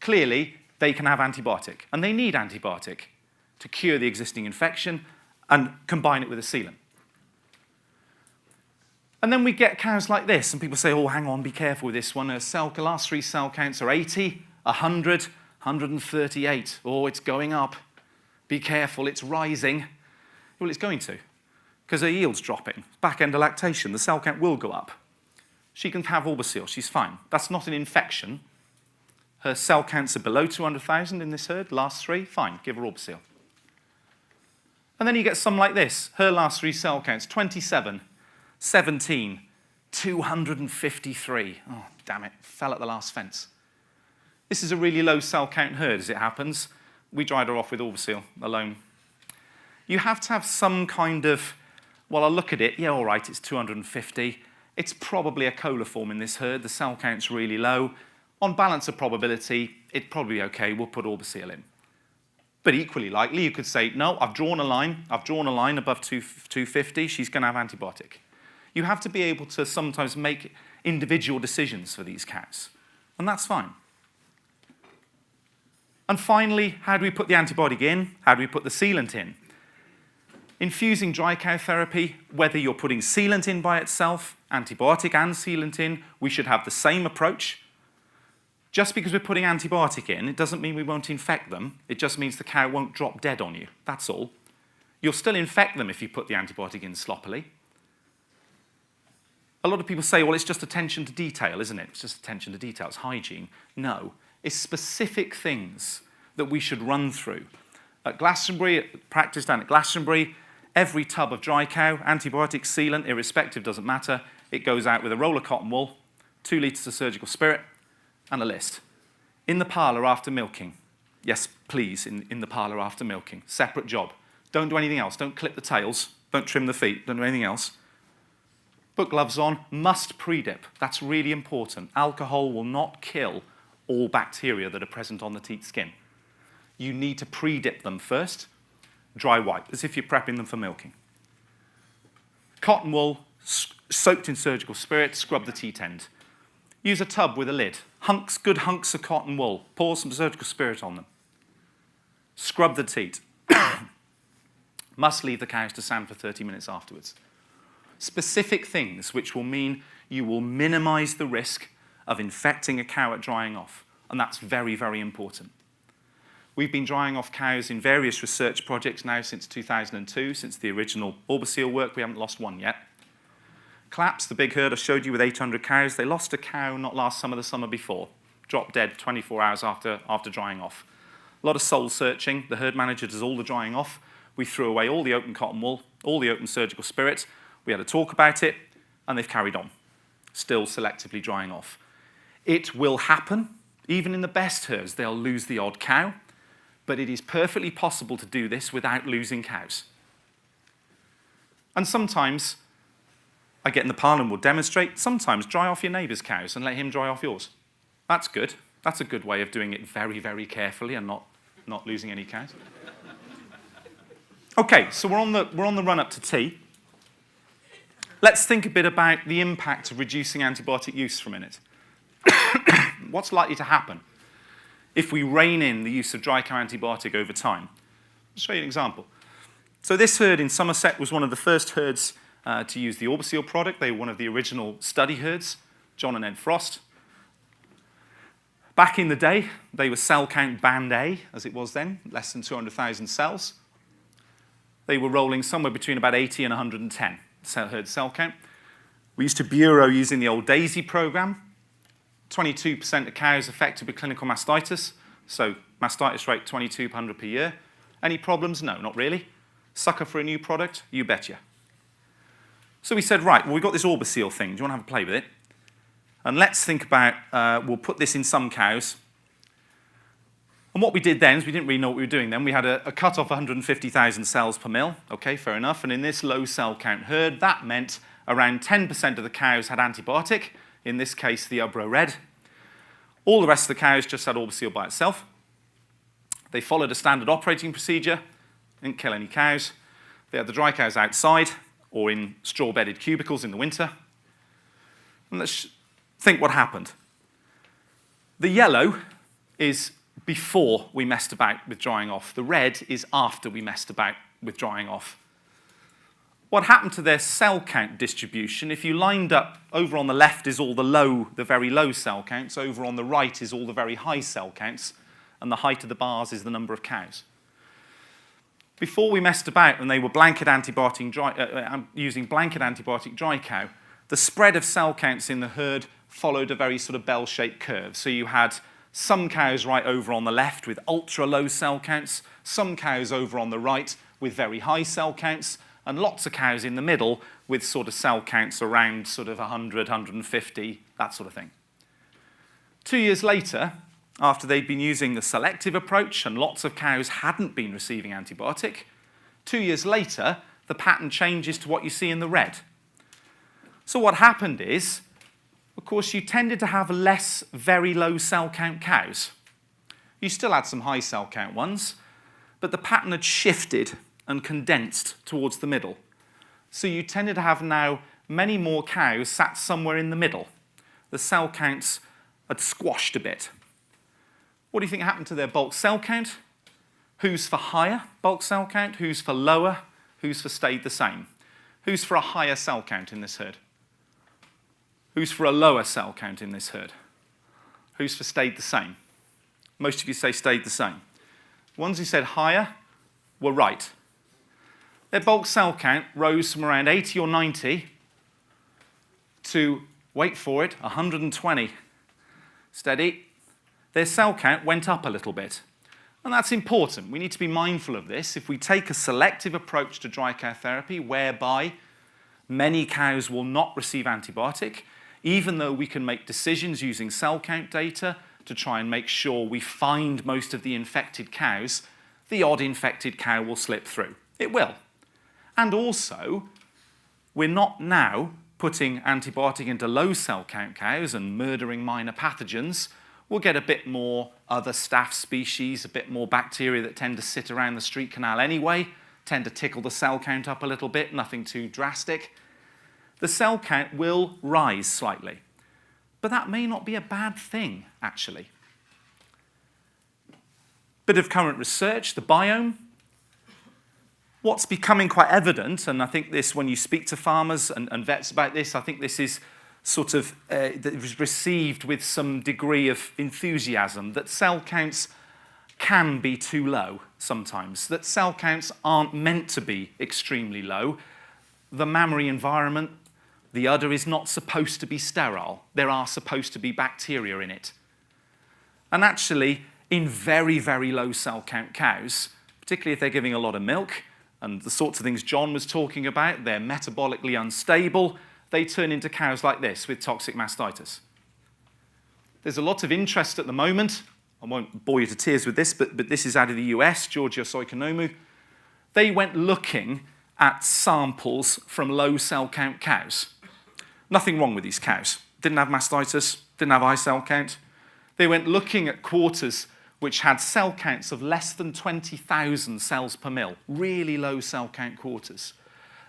Clearly, they can have antibiotic, and they need antibiotic to cure the existing infection and combine it with a sealant. And then we get cows like this, and people say, oh, hang on, be careful with this one. Her last 3 cell counts are 80, 100, 138. Oh, it's going up. Be careful, it's rising. Well, it's going to, because her yield's dropping. Back end of lactation, the cell count will go up. She can have Orbisil, she's fine. That's not an infection. Her cell counts are below 200,000 in this herd, last 3, fine, give her Orbisil. And then you get some like this. Her last 3 cell counts, 27, 17, 253. Oh, damn it, fell at the last fence. This is a really low cell count herd, as it happens. We dried her off with Orbisil alone. You have to have some kind of, well, I'll look at it, yeah, all right, it's 250. It's probably a coliform in this herd. The cell count's really low. On balance of probability, it's probably okay, we'll put Orbisil in. But equally likely, you could say, no, I've drawn a line above 250, she's going to have antibiotic. You have to be able to sometimes make individual decisions for these cows, and that's fine. And finally, how do we put the antibiotic in? How do we put the sealant in? Infusing dry cow therapy, whether you're putting sealant in by itself, antibiotic and sealant in, we should have the same approach. Just because we're putting antibiotic in, it doesn't mean we won't infect them. It just means the cow won't drop dead on you. That's all. You'll still infect them if you put the antibiotic in sloppily. A lot of people say, well, it's just attention to detail, isn't it? It's just attention to detail. It's hygiene. No. It's specific things that we should run through. At Glastonbury, practice down at Glastonbury, every tub of dry cow, antibiotic, sealant, irrespective, doesn't matter, it goes out with a roll of cotton wool, 2 litres of surgical spirit, and a list. In the parlour after milking. Yes, please, in the parlour after milking. Separate job. Don't do anything else. Don't clip the tails. Don't trim the feet. Don't do anything else. Put gloves on. Must pre-dip. That's really important. Alcohol will not kill all bacteria that are present on the teat skin. You need to pre-dip them first. Dry wipe, as if you're prepping them for milking. Cotton wool, soaked in surgical spirit, scrub the teat end. Use a tub with a lid. Good hunks of cotton wool. Pour some surgical spirit on them. Scrub the teat. Must leave the cows to sound for 30 minutes afterwards. Specific things which will mean you will minimize the risk of infecting a cow at drying off. And that's very, very important. We've been drying off cows in various research projects now since 2002, since the original Orbisil work. We haven't lost one yet. Claps, the big herd I showed you with 800 cows, they lost a cow not last summer, the summer before. Dropped dead 24 hours after drying off. A lot of soul searching. The herd manager does all the drying off. We threw away all the open cotton wool, all the open surgical spirit. We had a talk about it, and they've carried on, still selectively drying off. It will happen. Even in the best herds, they'll lose the odd cow, but it is perfectly possible to do this without losing cows. And sometimes, I get in the parlour and will demonstrate, sometimes dry off your neighbour's cows and let him dry off yours. That's good. That's a good way of doing it very, very carefully and not losing any cows. Okay, so we're on the run-up to tea. Let's think a bit about the impact of reducing antibiotic use for a minute. What's likely to happen if we rein in the use of dry cow antibiotic over time? I'll show you an example. So this herd in Somerset was one of the first herds to use the Orbisil product. They were one of the original study herds, John and Ed Frost. Back in the day, they were cell count band A, as it was then, less than 200,000 cells. They were rolling somewhere between about 80 and 110 herd cell count. We used to bureau using the old DAISY program. 22% of cows affected with clinical mastitis, so mastitis rate 22 per 100 per year. Any problems? No, not really. Sucker for a new product? You betcha. So we said, right, well, we've got this Orbicil thing. Do you want to have a play with it? And let's think about, we'll put this in some cows. And what we did then is we didn't really know what we were doing then. We had a cut-off 150,000 cells per mil. Okay, fair enough. And in this low cell count herd, that meant around 10% of the cows had antibiotic, in this case, the Ubro Red. All the rest of the cows just had Orbicil by itself. They followed a standard operating procedure, didn't kill any cows. They had the dry cows outside or in straw-bedded cubicles in the winter. And let's think what happened. The yellow is before we messed about with drying off. The red is after we messed about with drying off. What happened to their cell count distribution, if you lined up, over on the left is all the very low cell counts, over on the right is all the very high cell counts, and the height of the bars is the number of cows. Before we messed about and they were using blanket antibiotic dry cow, the spread of cell counts in the herd followed a very sort of bell-shaped curve. So you had some cows right over on the left with ultra-low cell counts, some cows over on the right with very high cell counts, and lots of cows in the middle with sort of cell counts around sort of 100, 150, that sort of thing. 2 years later, after they'd been using the selective approach and lots of cows hadn't been receiving antibiotic, 2 years later, the pattern changes to what you see in the red. So what happened is, of course, you tended to have less very low cell count cows. You still had some high cell count ones, but the pattern had shifted and condensed towards the middle. So you tended to have now many more cows sat somewhere in the middle. The cell counts had squashed a bit. What do you think happened to their bulk cell count? Who's for higher bulk cell count? Who's for lower? Who's for stayed the same? Who's for a higher cell count in this herd? Who's for a lower cell count in this herd? Who's for stayed the same? Most of you say stayed the same. The ones who said higher were right. Their bulk cell count rose from around 80 or 90 to, wait for it, 120. Steady. Their cell count went up a little bit. And that's important. We need to be mindful of this. If we take a selective approach to dry cow therapy, whereby many cows will not receive antibiotic, even though we can make decisions using cell count data to try and make sure we find most of the infected cows, the odd infected cow will slip through. It will. And also, we're not now putting antibiotic into low cell count cows and murdering minor pathogens. We'll get a bit more other staph species, a bit more bacteria that tend to sit around the street canal anyway, tend to tickle the cell count up a little bit, nothing too drastic. The cell count will rise slightly, but that may not be a bad thing, actually. Bit of current research, the biome. What's becoming quite evident, and I think this, when you speak to farmers and vets about this, I think this is sort of received with some degree of enthusiasm, that cell counts can be too low sometimes, that cell counts aren't meant to be extremely low. The mammary environment, the udder is not supposed to be sterile. There are supposed to be bacteria in it. And actually, in very, very low cell count cows, particularly if they're giving a lot of milk, and the sorts of things John was talking about, they're metabolically unstable, they turn into cows like this with toxic mastitis. There's a lot of interest at the moment. I won't bore you to tears with this, but this is out of the US, Georgia Soikonomu. They went looking at samples from low cell count cows. Nothing wrong with these cows. Didn't have mastitis, didn't have high cell count. They went looking at quarters which had cell counts of less than 20,000 cells per mil, really low cell count quarters.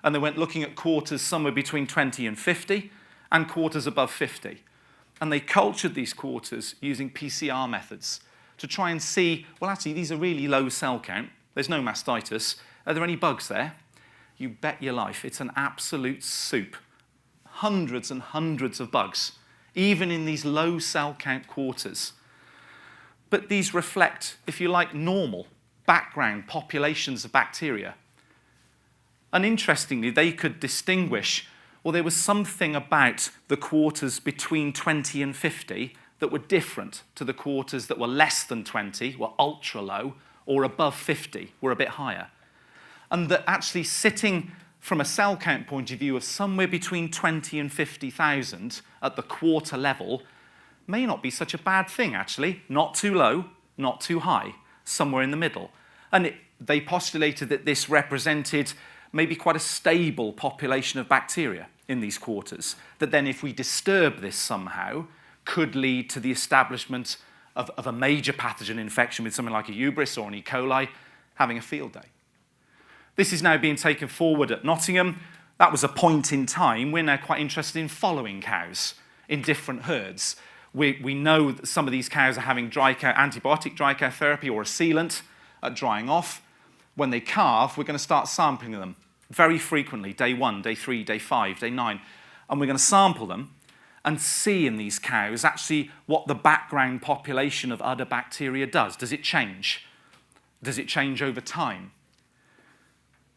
And they went looking at quarters somewhere between 20 and 50, and quarters above 50. And they cultured these quarters using PCR methods to try and see, well, actually, these are really low cell count. There's no mastitis. Are there any bugs there? You bet your life. It's an absolute soup. Hundreds and hundreds of bugs, even in these low cell count quarters. but these reflect, if you like, normal background populations of bacteria. And interestingly, they could distinguish, well, there was something about the quarters between 20 and 50 that were different to the quarters that were less than 20, were ultra low, or above 50, were a bit higher. And that actually sitting from a cell count point of view of somewhere between 20 and 50,000 at the quarter level may not be such a bad thing, actually. Not too low, not too high, somewhere in the middle. And they postulated that this represented maybe quite a stable population of bacteria in these quarters, that then if we disturb this somehow, could lead to the establishment of a major pathogen infection with something like a hubris or an E. coli having a field day. This is now being taken forward at Nottingham. That was a point in time. We're now quite interested in following cows in different herds. We know that some of these cows are having antibiotic dry cow therapy or a sealant at drying off. When they calve, we're going to start sampling them very frequently, day 1, day 3, day 5, day 9. And we're going to sample them and see in these cows actually what the background population of other bacteria does. Does it change? Does it change over time?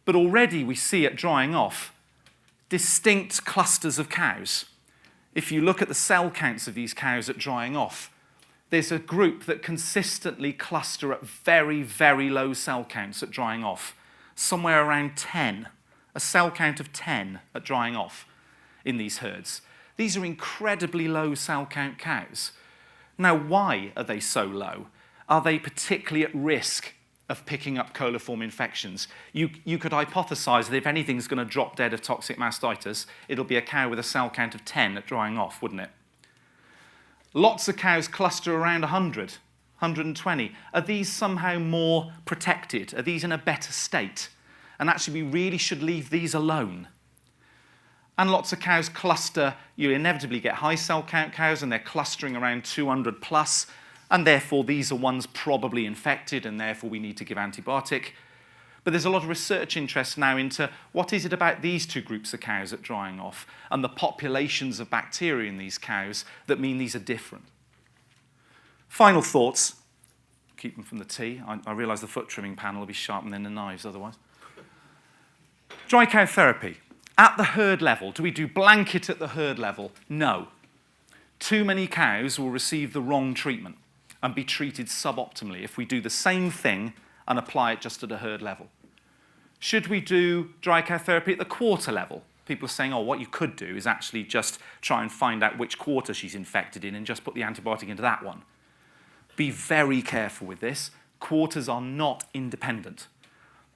But already we see at drying off distinct clusters of cows. If you look at the cell counts of these cows at drying off, there's a group that consistently cluster at very, very low cell counts at drying off, somewhere around 10, a cell count of 10 at drying off in these herds. These are incredibly low cell count cows. Now, why are they so low? Are they particularly at risk of picking up coliform infections? You could hypothesize that if anything's going to drop dead of toxic mastitis, it'll be a cow with a cell count of 10 at drying off, wouldn't it? Lots of cows cluster around 100, 120. Are these somehow more protected? Are these in a better state? And actually, we really should leave these alone. And lots of cows cluster, you inevitably get high cell count cows, and they're clustering around 200 plus, and therefore these are ones probably infected, and therefore we need to give antibiotic. But there's a lot of research interest now into what is it about these two groups of cows at drying off, and the populations of bacteria in these cows that mean these are different. Final thoughts. Keep them from the tea. I realise the foot trimming panel will be sharper than the knives otherwise. Dry cow therapy. At the herd level, do we do blanket at the herd level? No. Too many cows will receive the wrong treatment and be treated suboptimally if we do the same thing and apply it just at a herd level. Should we do dry cow therapy at the quarter level? People are saying, oh, what you could do is actually just try and find out which quarter she's infected in and just put the antibiotic into that one. Be very careful with this. Quarters are not independent.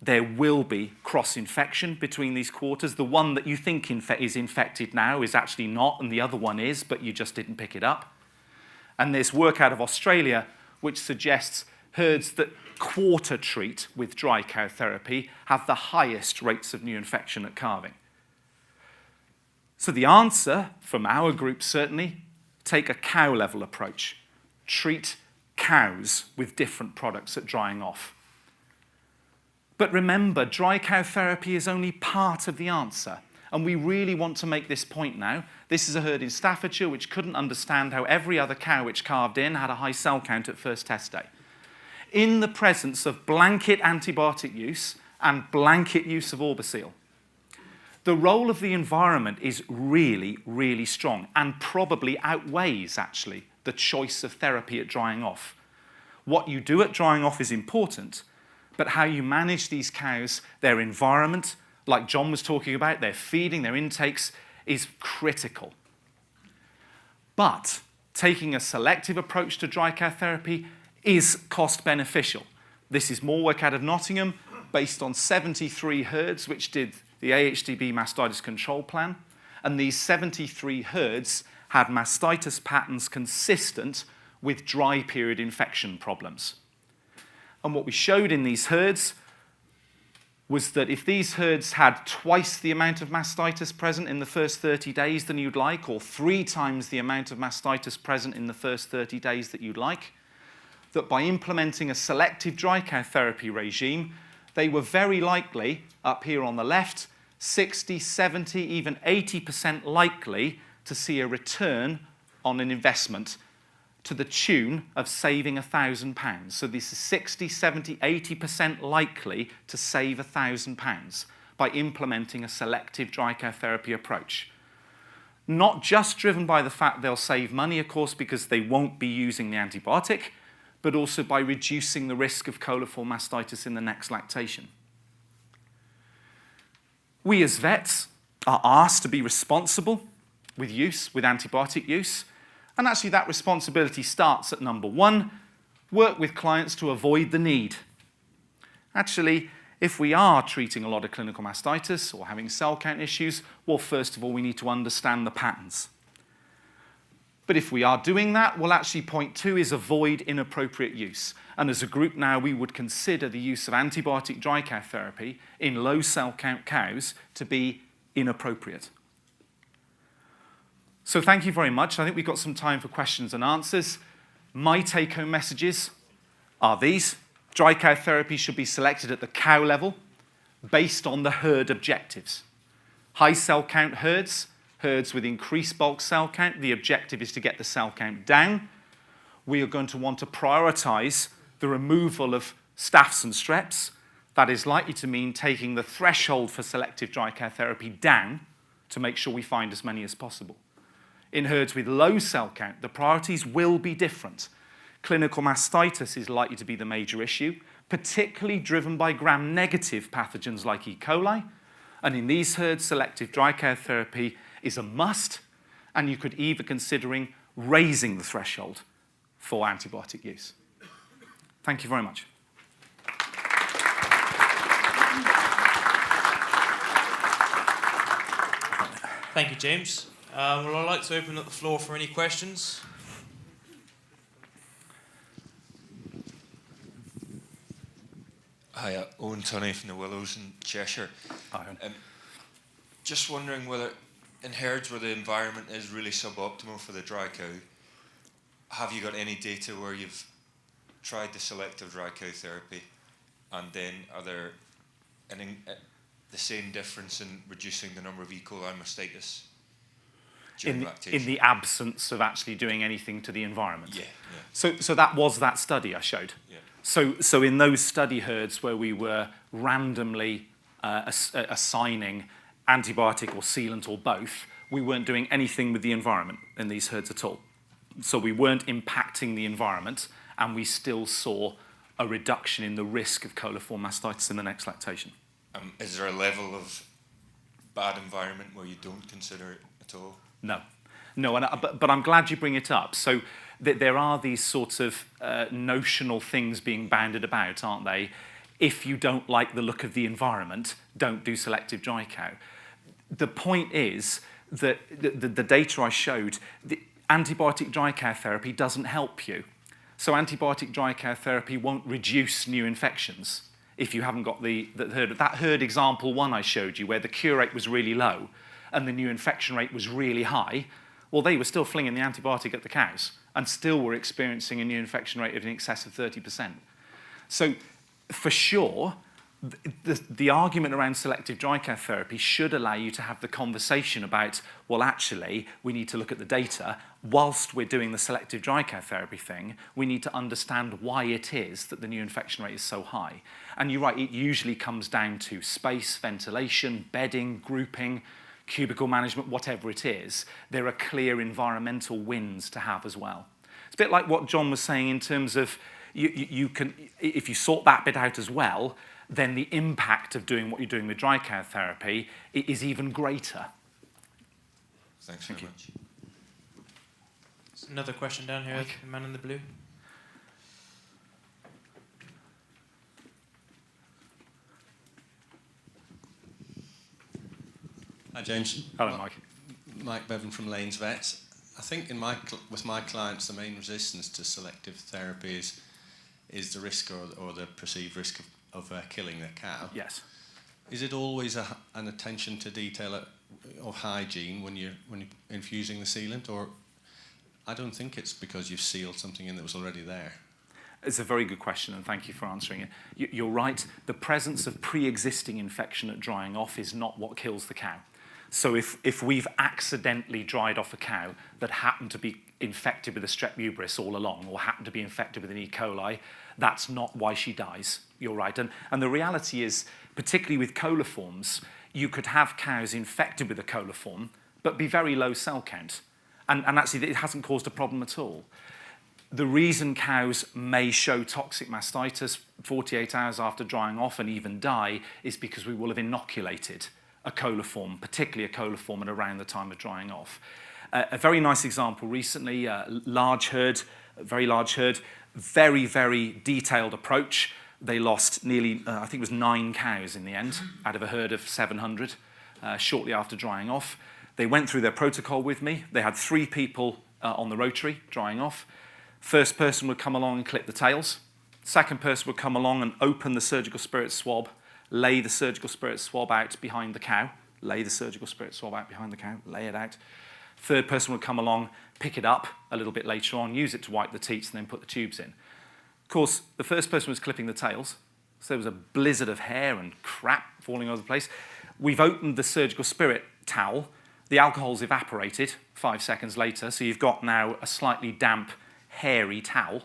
There will be cross-infection between these quarters. The one that you think is infected now is actually not, and the other one is, but you just didn't pick it up. And there's work out of Australia which suggests herds that quarter treat with dry cow therapy have the highest rates of new infection at calving. So the answer from our group certainly, take a cow-level approach. Treat cows with different products at drying off. But remember, dry cow therapy is only part of the answer. And we really want to make this point now. This is a herd in Staffordshire which couldn't understand how every other cow which calved in had a high cell count at first test day. In the presence of blanket antibiotic use and blanket use of Orbicil, the role of the environment is really, really strong and probably outweighs, actually, the choice of therapy at drying off. What you do at drying off is important, but how you manage these cows, their environment, like John was talking about, their feeding, their intakes, is critical. But taking a selective approach to dry cow therapy is cost beneficial. This is more work out of Nottingham, based on 73 herds which did the AHDB mastitis control plan, and these 73 herds had mastitis patterns consistent with dry period infection problems. And what we showed in these herds was that if these herds had twice the amount of mastitis present in the first 30 days than you'd like, or 3 times the amount of mastitis present in the first 30 days that you'd like, that by implementing a selective dry cow therapy regime, they were very likely, up here on the left, 60, 70, even 80% likely to see a return on an investment to the tune of saving £1,000. So this is 60, 70, 80% likely to save £1,000 by implementing a selective dry care therapy approach. Not just driven by the fact they'll save money, of course, because they won't be using the antibiotic, but also by reducing the risk of coliform mastitis in the next lactation. We as vets are asked to be responsible with antibiotic use, and actually that responsibility starts at number 1, work with clients to avoid the need. Actually, if we are treating a lot of clinical mastitis or having cell count issues, well, first of all, we need to understand the patterns. But if we are doing that, well, actually point 2 is avoid inappropriate use. And as a group now, we would consider the use of antibiotic dry care therapy in low cell count cows to be inappropriate. So thank you very much. I think we've got some time for questions and answers. My take-home messages are these. Dry care therapy should be selected at the cow level based on the herd objectives. High cell count herds with increased bulk cell count, the objective is to get the cell count down. We are going to want to prioritize the removal of staph and streps. That is likely to mean taking the threshold for selective dry care therapy down to make sure we find as many as possible. In herds with low cell count, the priorities will be different. Clinical mastitis is likely to be the major issue, particularly driven by gram-negative pathogens like E. coli. And in these herds, selective dry care therapy is a must, and you could even considering raising the threshold for antibiotic use. Thank you very much. Thank you, James. Well, I'd like to open up the floor for any questions. Hi, Owen Tunney from the Willows in Cheshire. Hi, Owen. Just wondering whether in herds where the environment is really suboptimal for the dry cow, have you got any data where you've tried the selective dry cow therapy, and then are there the same difference in reducing the number of E. coli mastitis during lactation? In the absence of actually doing anything to the environment? Yeah. So that was that study I showed. Yeah. So in those study herds where we were randomly assigning antibiotic or sealant or both, we weren't doing anything with the environment in these herds at all. So we weren't impacting the environment, and we still saw a reduction in the risk of coliform mastitis in the next lactation. Is there a level of bad environment where you don't consider it at all? No, but I'm glad you bring it up. So there are these sorts of notional things being bandied about, aren't they? If you don't like the look of the environment, don't do selective dry cow. The point is that the data I showed, the antibiotic dry care therapy doesn't help you. So antibiotic dry care therapy won't reduce new infections if you haven't got that herd example 1 I showed you, where the cure rate was really low and the new infection rate was really high. Well, they were still flinging the antibiotic at the cows and still were experiencing a new infection rate of in excess of 30%. So for sure, the argument around selective dry care therapy should allow you to have the conversation about, well, actually, we need to look at the data. Whilst we're doing the selective dry care therapy thing, we need to understand why it is that the new infection rate is so high. And you're right, it usually comes down to space, ventilation, bedding, grouping, cubicle management, whatever it is. There are clear environmental wins to have as well. It's a bit like what John was saying in terms of you can, if you sort that bit out as well, then the impact of doing what you're doing with dry care therapy is even greater. Thanks very much. Another question down here, the man in the blue. Hi, James. Hello, Mike. Mike Bevan from Lanes Vets. I think with my clients, the main resistance to selective therapy is the risk or the perceived risk of killing the cow. Yes. Is it always an attention to detail of hygiene when you're infusing the sealant, or I don't think it's because you've sealed something in that was already there? It's a very good question, and thank you for answering it. You're right, the presence of pre-existing infection at drying off is not what kills the cow. So if we've accidentally dried off a cow that happened to be infected with a strep uberis all along, or happened to be infected with an E. coli, that's not why she dies. You're right. And the reality is, particularly with coliforms, you could have cows infected with a coliform, but be very low cell count. And actually, it hasn't caused a problem at all. The reason cows may show toxic mastitis 48 hours after drying off and even die is because we will have inoculated a coliform, particularly a coliform, at around the time of drying off. A very nice example recently, large herd, very large herd, very, very detailed approach. They lost nearly, I think it was 9 cows in the end, out of a herd of 700, shortly after drying off. They went through their protocol with me. They had 3 people on the rotary drying off. First person would come along and clip the tails. Second person would come along and open the surgical spirit swab, lay the surgical spirit swab out behind the cow, lay the surgical spirit swab out behind the cow, lay it out. Third person would come along, pick it up a little bit later on, use it to wipe the teats and then put the tubes in. Of course, the first person was clipping the tails, so there was a blizzard of hair and crap falling over the place. We've opened the surgical spirit towel. The alcohol's evaporated 5 seconds later, so you've got now a slightly damp, hairy towel,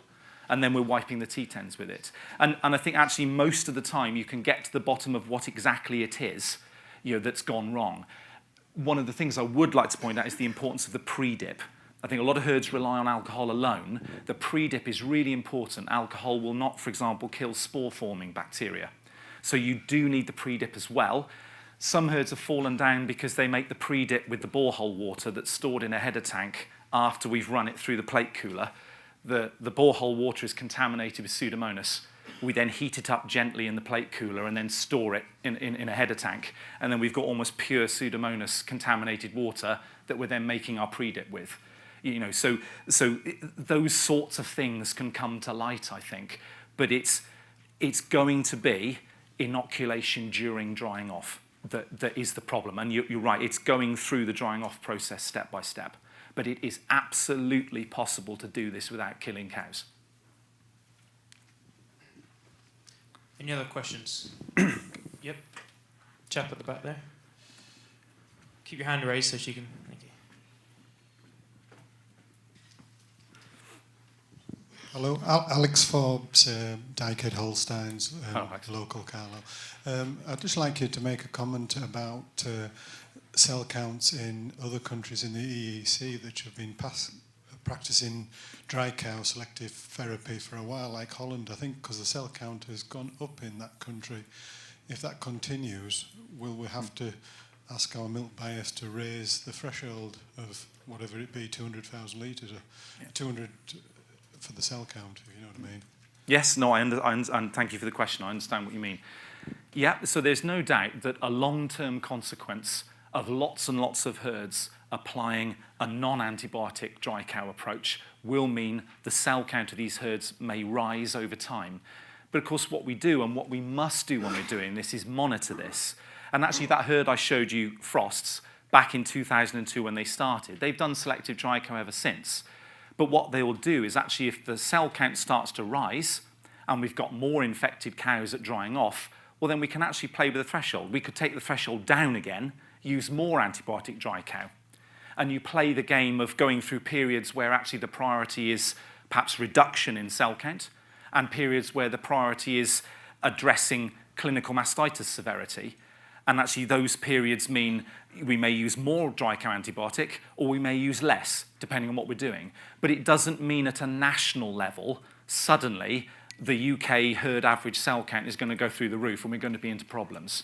and then we're wiping the teat ends with it. And I think actually most of the time you can get to the bottom of what exactly it is, that's gone wrong. One of the things I would like to point out is the importance of the pre-dip. I think a lot of herds rely on alcohol alone. The pre-dip is really important. Alcohol will not, for example, kill spore-forming bacteria. So you do need the pre-dip as well. Some herds have fallen down because they make the pre-dip with the borehole water that's stored in a header tank after we've run it through the plate cooler. The borehole water is contaminated with Pseudomonas. We then heat it up gently in the plate cooler and then store it in a header tank. And then we've got almost pure Pseudomonas contaminated water that we're then making our pre-dip with. So those sorts of things can come to light, I think. But it's going to be inoculation during drying off that is the problem. And you're right, it's going through the drying off process step by step. But it is absolutely possible to do this without killing cows. Any other questions? Yep. Chap at the back there. Keep your hand raised so she can. Thank you. Hello, Alex Forbes, Dykehead Holsteins, local Carlo. I'd just like you to make a comment about cell counts in other countries in the EEC that have been practicing dry cow selective therapy for a while, like Holland, I think, because the cell count has gone up in that country. If that continues, will we have to ask our milk buyers to raise the threshold of whatever it be, 200,000 litres, or 200 for the cell count, if you know what I mean? Yes, no, and thank you for the question. I understand what you mean. Yeah, so there's no doubt that a long-term consequence of lots and lots of herds applying a non-antibiotic dry cow approach will mean the cell count of these herds may rise over time. But of course what we do and what we must do when we're doing this is monitor this. And actually that herd I showed you, Frosts, back in 2002 when they started, they've done selective dry cow ever since. But what they will do is actually if the cell count starts to rise and we've got more infected cows at drying off, well then we can actually play with the threshold. We could take the threshold down again, use more antibiotic dry cow. And you play the game of going through periods where actually the priority is perhaps reduction in cell count and periods where the priority is addressing clinical mastitis severity. And actually those periods mean we may use more dry cow antibiotic or we may use less, depending on what we're doing. But it doesn't mean at a national level, suddenly the UK herd average cell count is going to go through the roof and we're going to be into problems.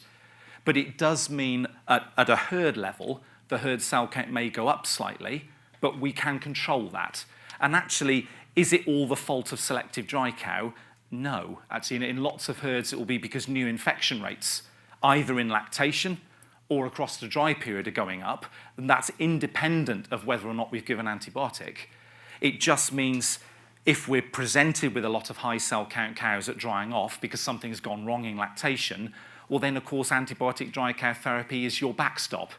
But it does mean at a herd level, the herd cell count may go up slightly, but we can control that. And actually, is it all the fault of selective dry cow? No. Actually, in lots of herds, it will be because new infection rates, either in lactation or across the dry period, are going up. And that's independent of whether or not we've given antibiotic. It just means if we're presented with a lot of high cell count cows at drying off because something's gone wrong in lactation, well then, of course, antibiotic dry cow therapy is your backstop.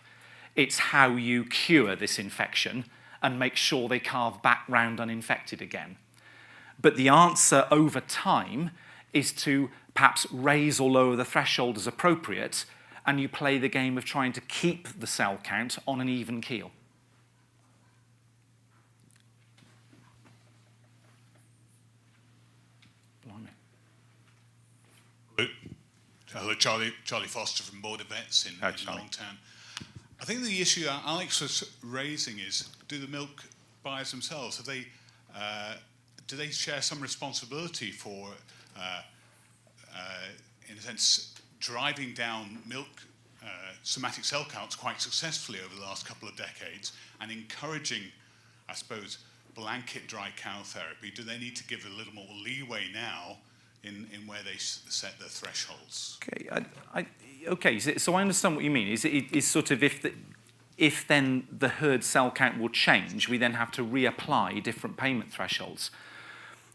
It's how you cure this infection and make sure they calve back round uninfected again. But the answer over time is to perhaps raise or lower the threshold as appropriate and you play the game of trying to keep the cell count on an even keel. Hello, Charlie Foster from Border Vets in Longtown. I think the issue Alex was raising is, do the milk buyers themselves, do they share some responsibility for, in a sense, driving down milk somatic cell counts quite successfully over the last couple of decades and encouraging, I suppose, blanket dry cow therapy? Do they need to give a little more leeway now in where they set their thresholds? Okay, so I understand what you mean. Is sort of if then the herd cell count will change, we then have to reapply different payment thresholds.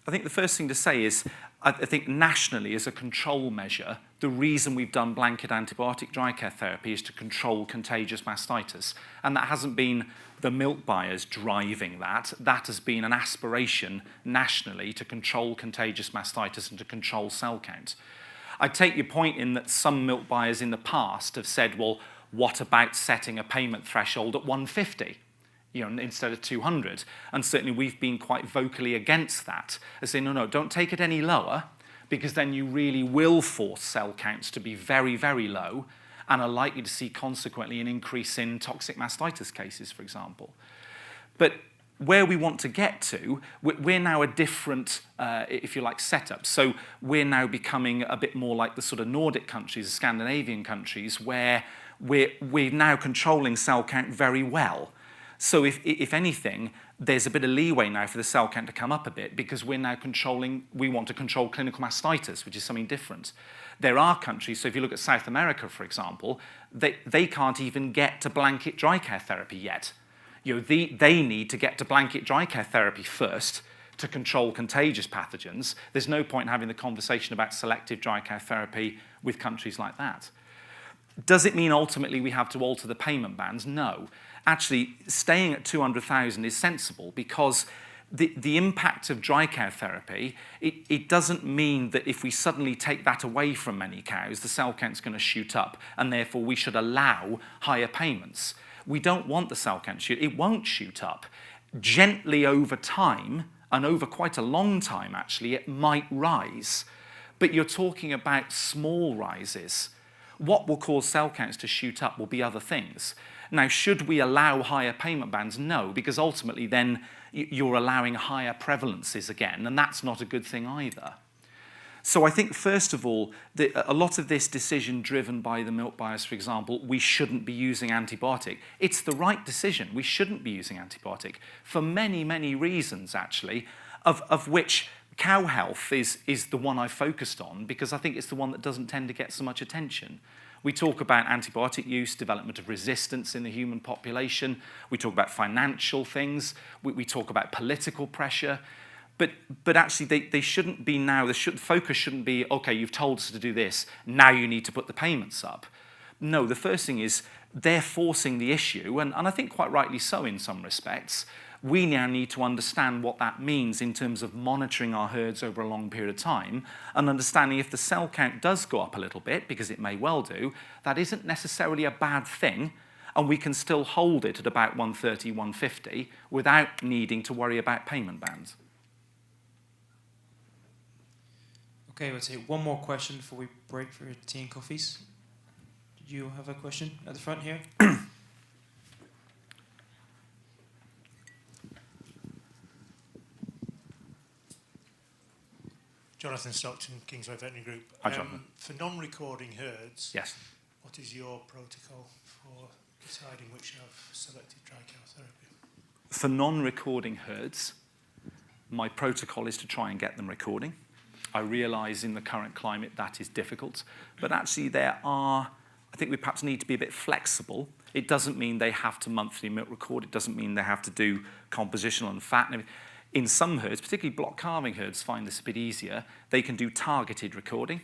I think the first thing to say is, I think nationally as a control measure, the reason we've done blanket antibiotic dry care therapy is to control contagious mastitis. And that hasn't been the milk buyers driving that. That has been an aspiration nationally to control contagious mastitis and to control cell count. I take your point in that some milk buyers in the past have said, well, what about setting a payment threshold at 150? Instead of 200. And certainly we've been quite vocally against that. As saying, no, don't take it any lower, because then you really will force cell counts to be very, very low and are likely to see consequently an increase in toxic mastitis cases, for example. But where we want to get to, we're now a different, if you like, setup. So we're now becoming a bit more like the sort of Nordic countries, the Scandinavian countries, where we're now controlling cell count very well. So if anything, there's a bit of leeway now for the cell count to come up a bit, because we want to control clinical mastitis, which is something different. There are countries, so if you look at South America, for example, they can't even get to blanket dry care therapy yet. They need to get to blanket dry care therapy first to control contagious pathogens. There's no point in having the conversation about selective dry care therapy with countries like that. Does it mean ultimately we have to alter the payment bands? No. Actually, staying at 200,000 is sensible, because the impact of dry care therapy, it doesn't mean that if we suddenly take that away from many cows, the cell count's going to shoot up, and therefore we should allow higher payments. We don't want the cell count to shoot. It won't shoot up. Gently over time, and over quite a long time actually, it might rise. But you're talking about small rises. What will cause cell counts to shoot up will be other things. Now, should we allow higher payment bands? No, because ultimately then you're allowing higher prevalences again, and that's not a good thing either. So I think, first of all, a lot of this decision driven by the milk buyers, for example, we shouldn't be using antibiotic. It's the right decision. We shouldn't be using antibiotic for many, many reasons, actually, of which cow health is the one I focused on, because I think it's the one that doesn't tend to get so much attention. We talk about antibiotic use, development of resistance in the human population. We talk about financial things. We talk about political pressure. But actually, they shouldn't be now. The focus shouldn't be, OK, you've told us to do this. Now you need to put the payments up. No, the first thing is they're forcing the issue, and I think quite rightly so in some respects. We now need to understand what that means in terms of monitoring our herds over a long period of time, and understanding if the cell count does go up a little bit, because it may well do, that isn't necessarily a bad thing, and we can still hold it at about 130, 150 without needing to worry about payment bands. Okay, let's take one more question before we break for tea and coffees. Did you have a question at the front here? Jonathan Stockton, Kingsway Veterinary Group. Hi, Jonathan. For non-recording herds, Yes. what is your protocol for deciding which have selective dry cow therapy? For non-recording herds, my protocol is to try and get them recording. I realise in the current climate that is difficult, but actually I think we perhaps need to be a bit flexible. It doesn't mean they have to monthly milk record. It doesn't mean they have to do compositional and fat and everything. In some herds, particularly block calving herds, find this a bit easier. They can do targeted recording.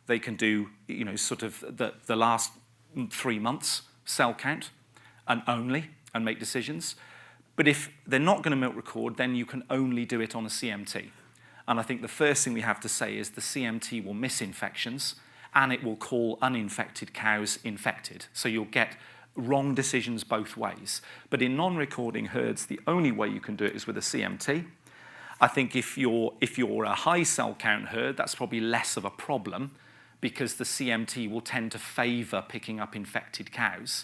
They can do, sort of the last 3 months cell count and make decisions. But if they're not going to milk record, then you can only do it on a CMT. And I think the first thing we have to say is the CMT will miss infections, and it will call uninfected cows infected. So you'll get wrong decisions both ways. But in non-recording herds, the only way you can do it is with a CMT. I think if you're a high cell count herd, that's probably less of a problem because the CMT will tend to favour picking up infected cows.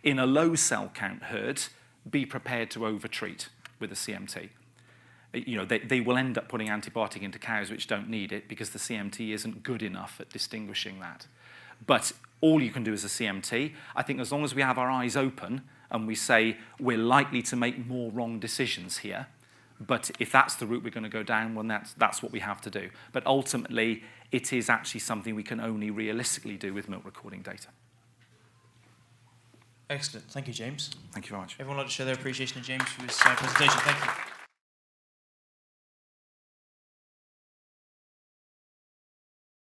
In a low cell count herd, be prepared to overtreat with a CMT. You know, they will end up putting antibiotic into cows which don't need it because the CMT isn't good enough at distinguishing that. But all you can do is a CMT. I think as long as we have our eyes open and we say we're likely to make more wrong decisions here, but if that's the route we're going to go down, well, that's what we have to do. But ultimately, it is actually something we can only realistically do with milk recording data. Excellent. Thank you, James. Thank you very much. Everyone like to show their appreciation to James for his presentation. Thank you.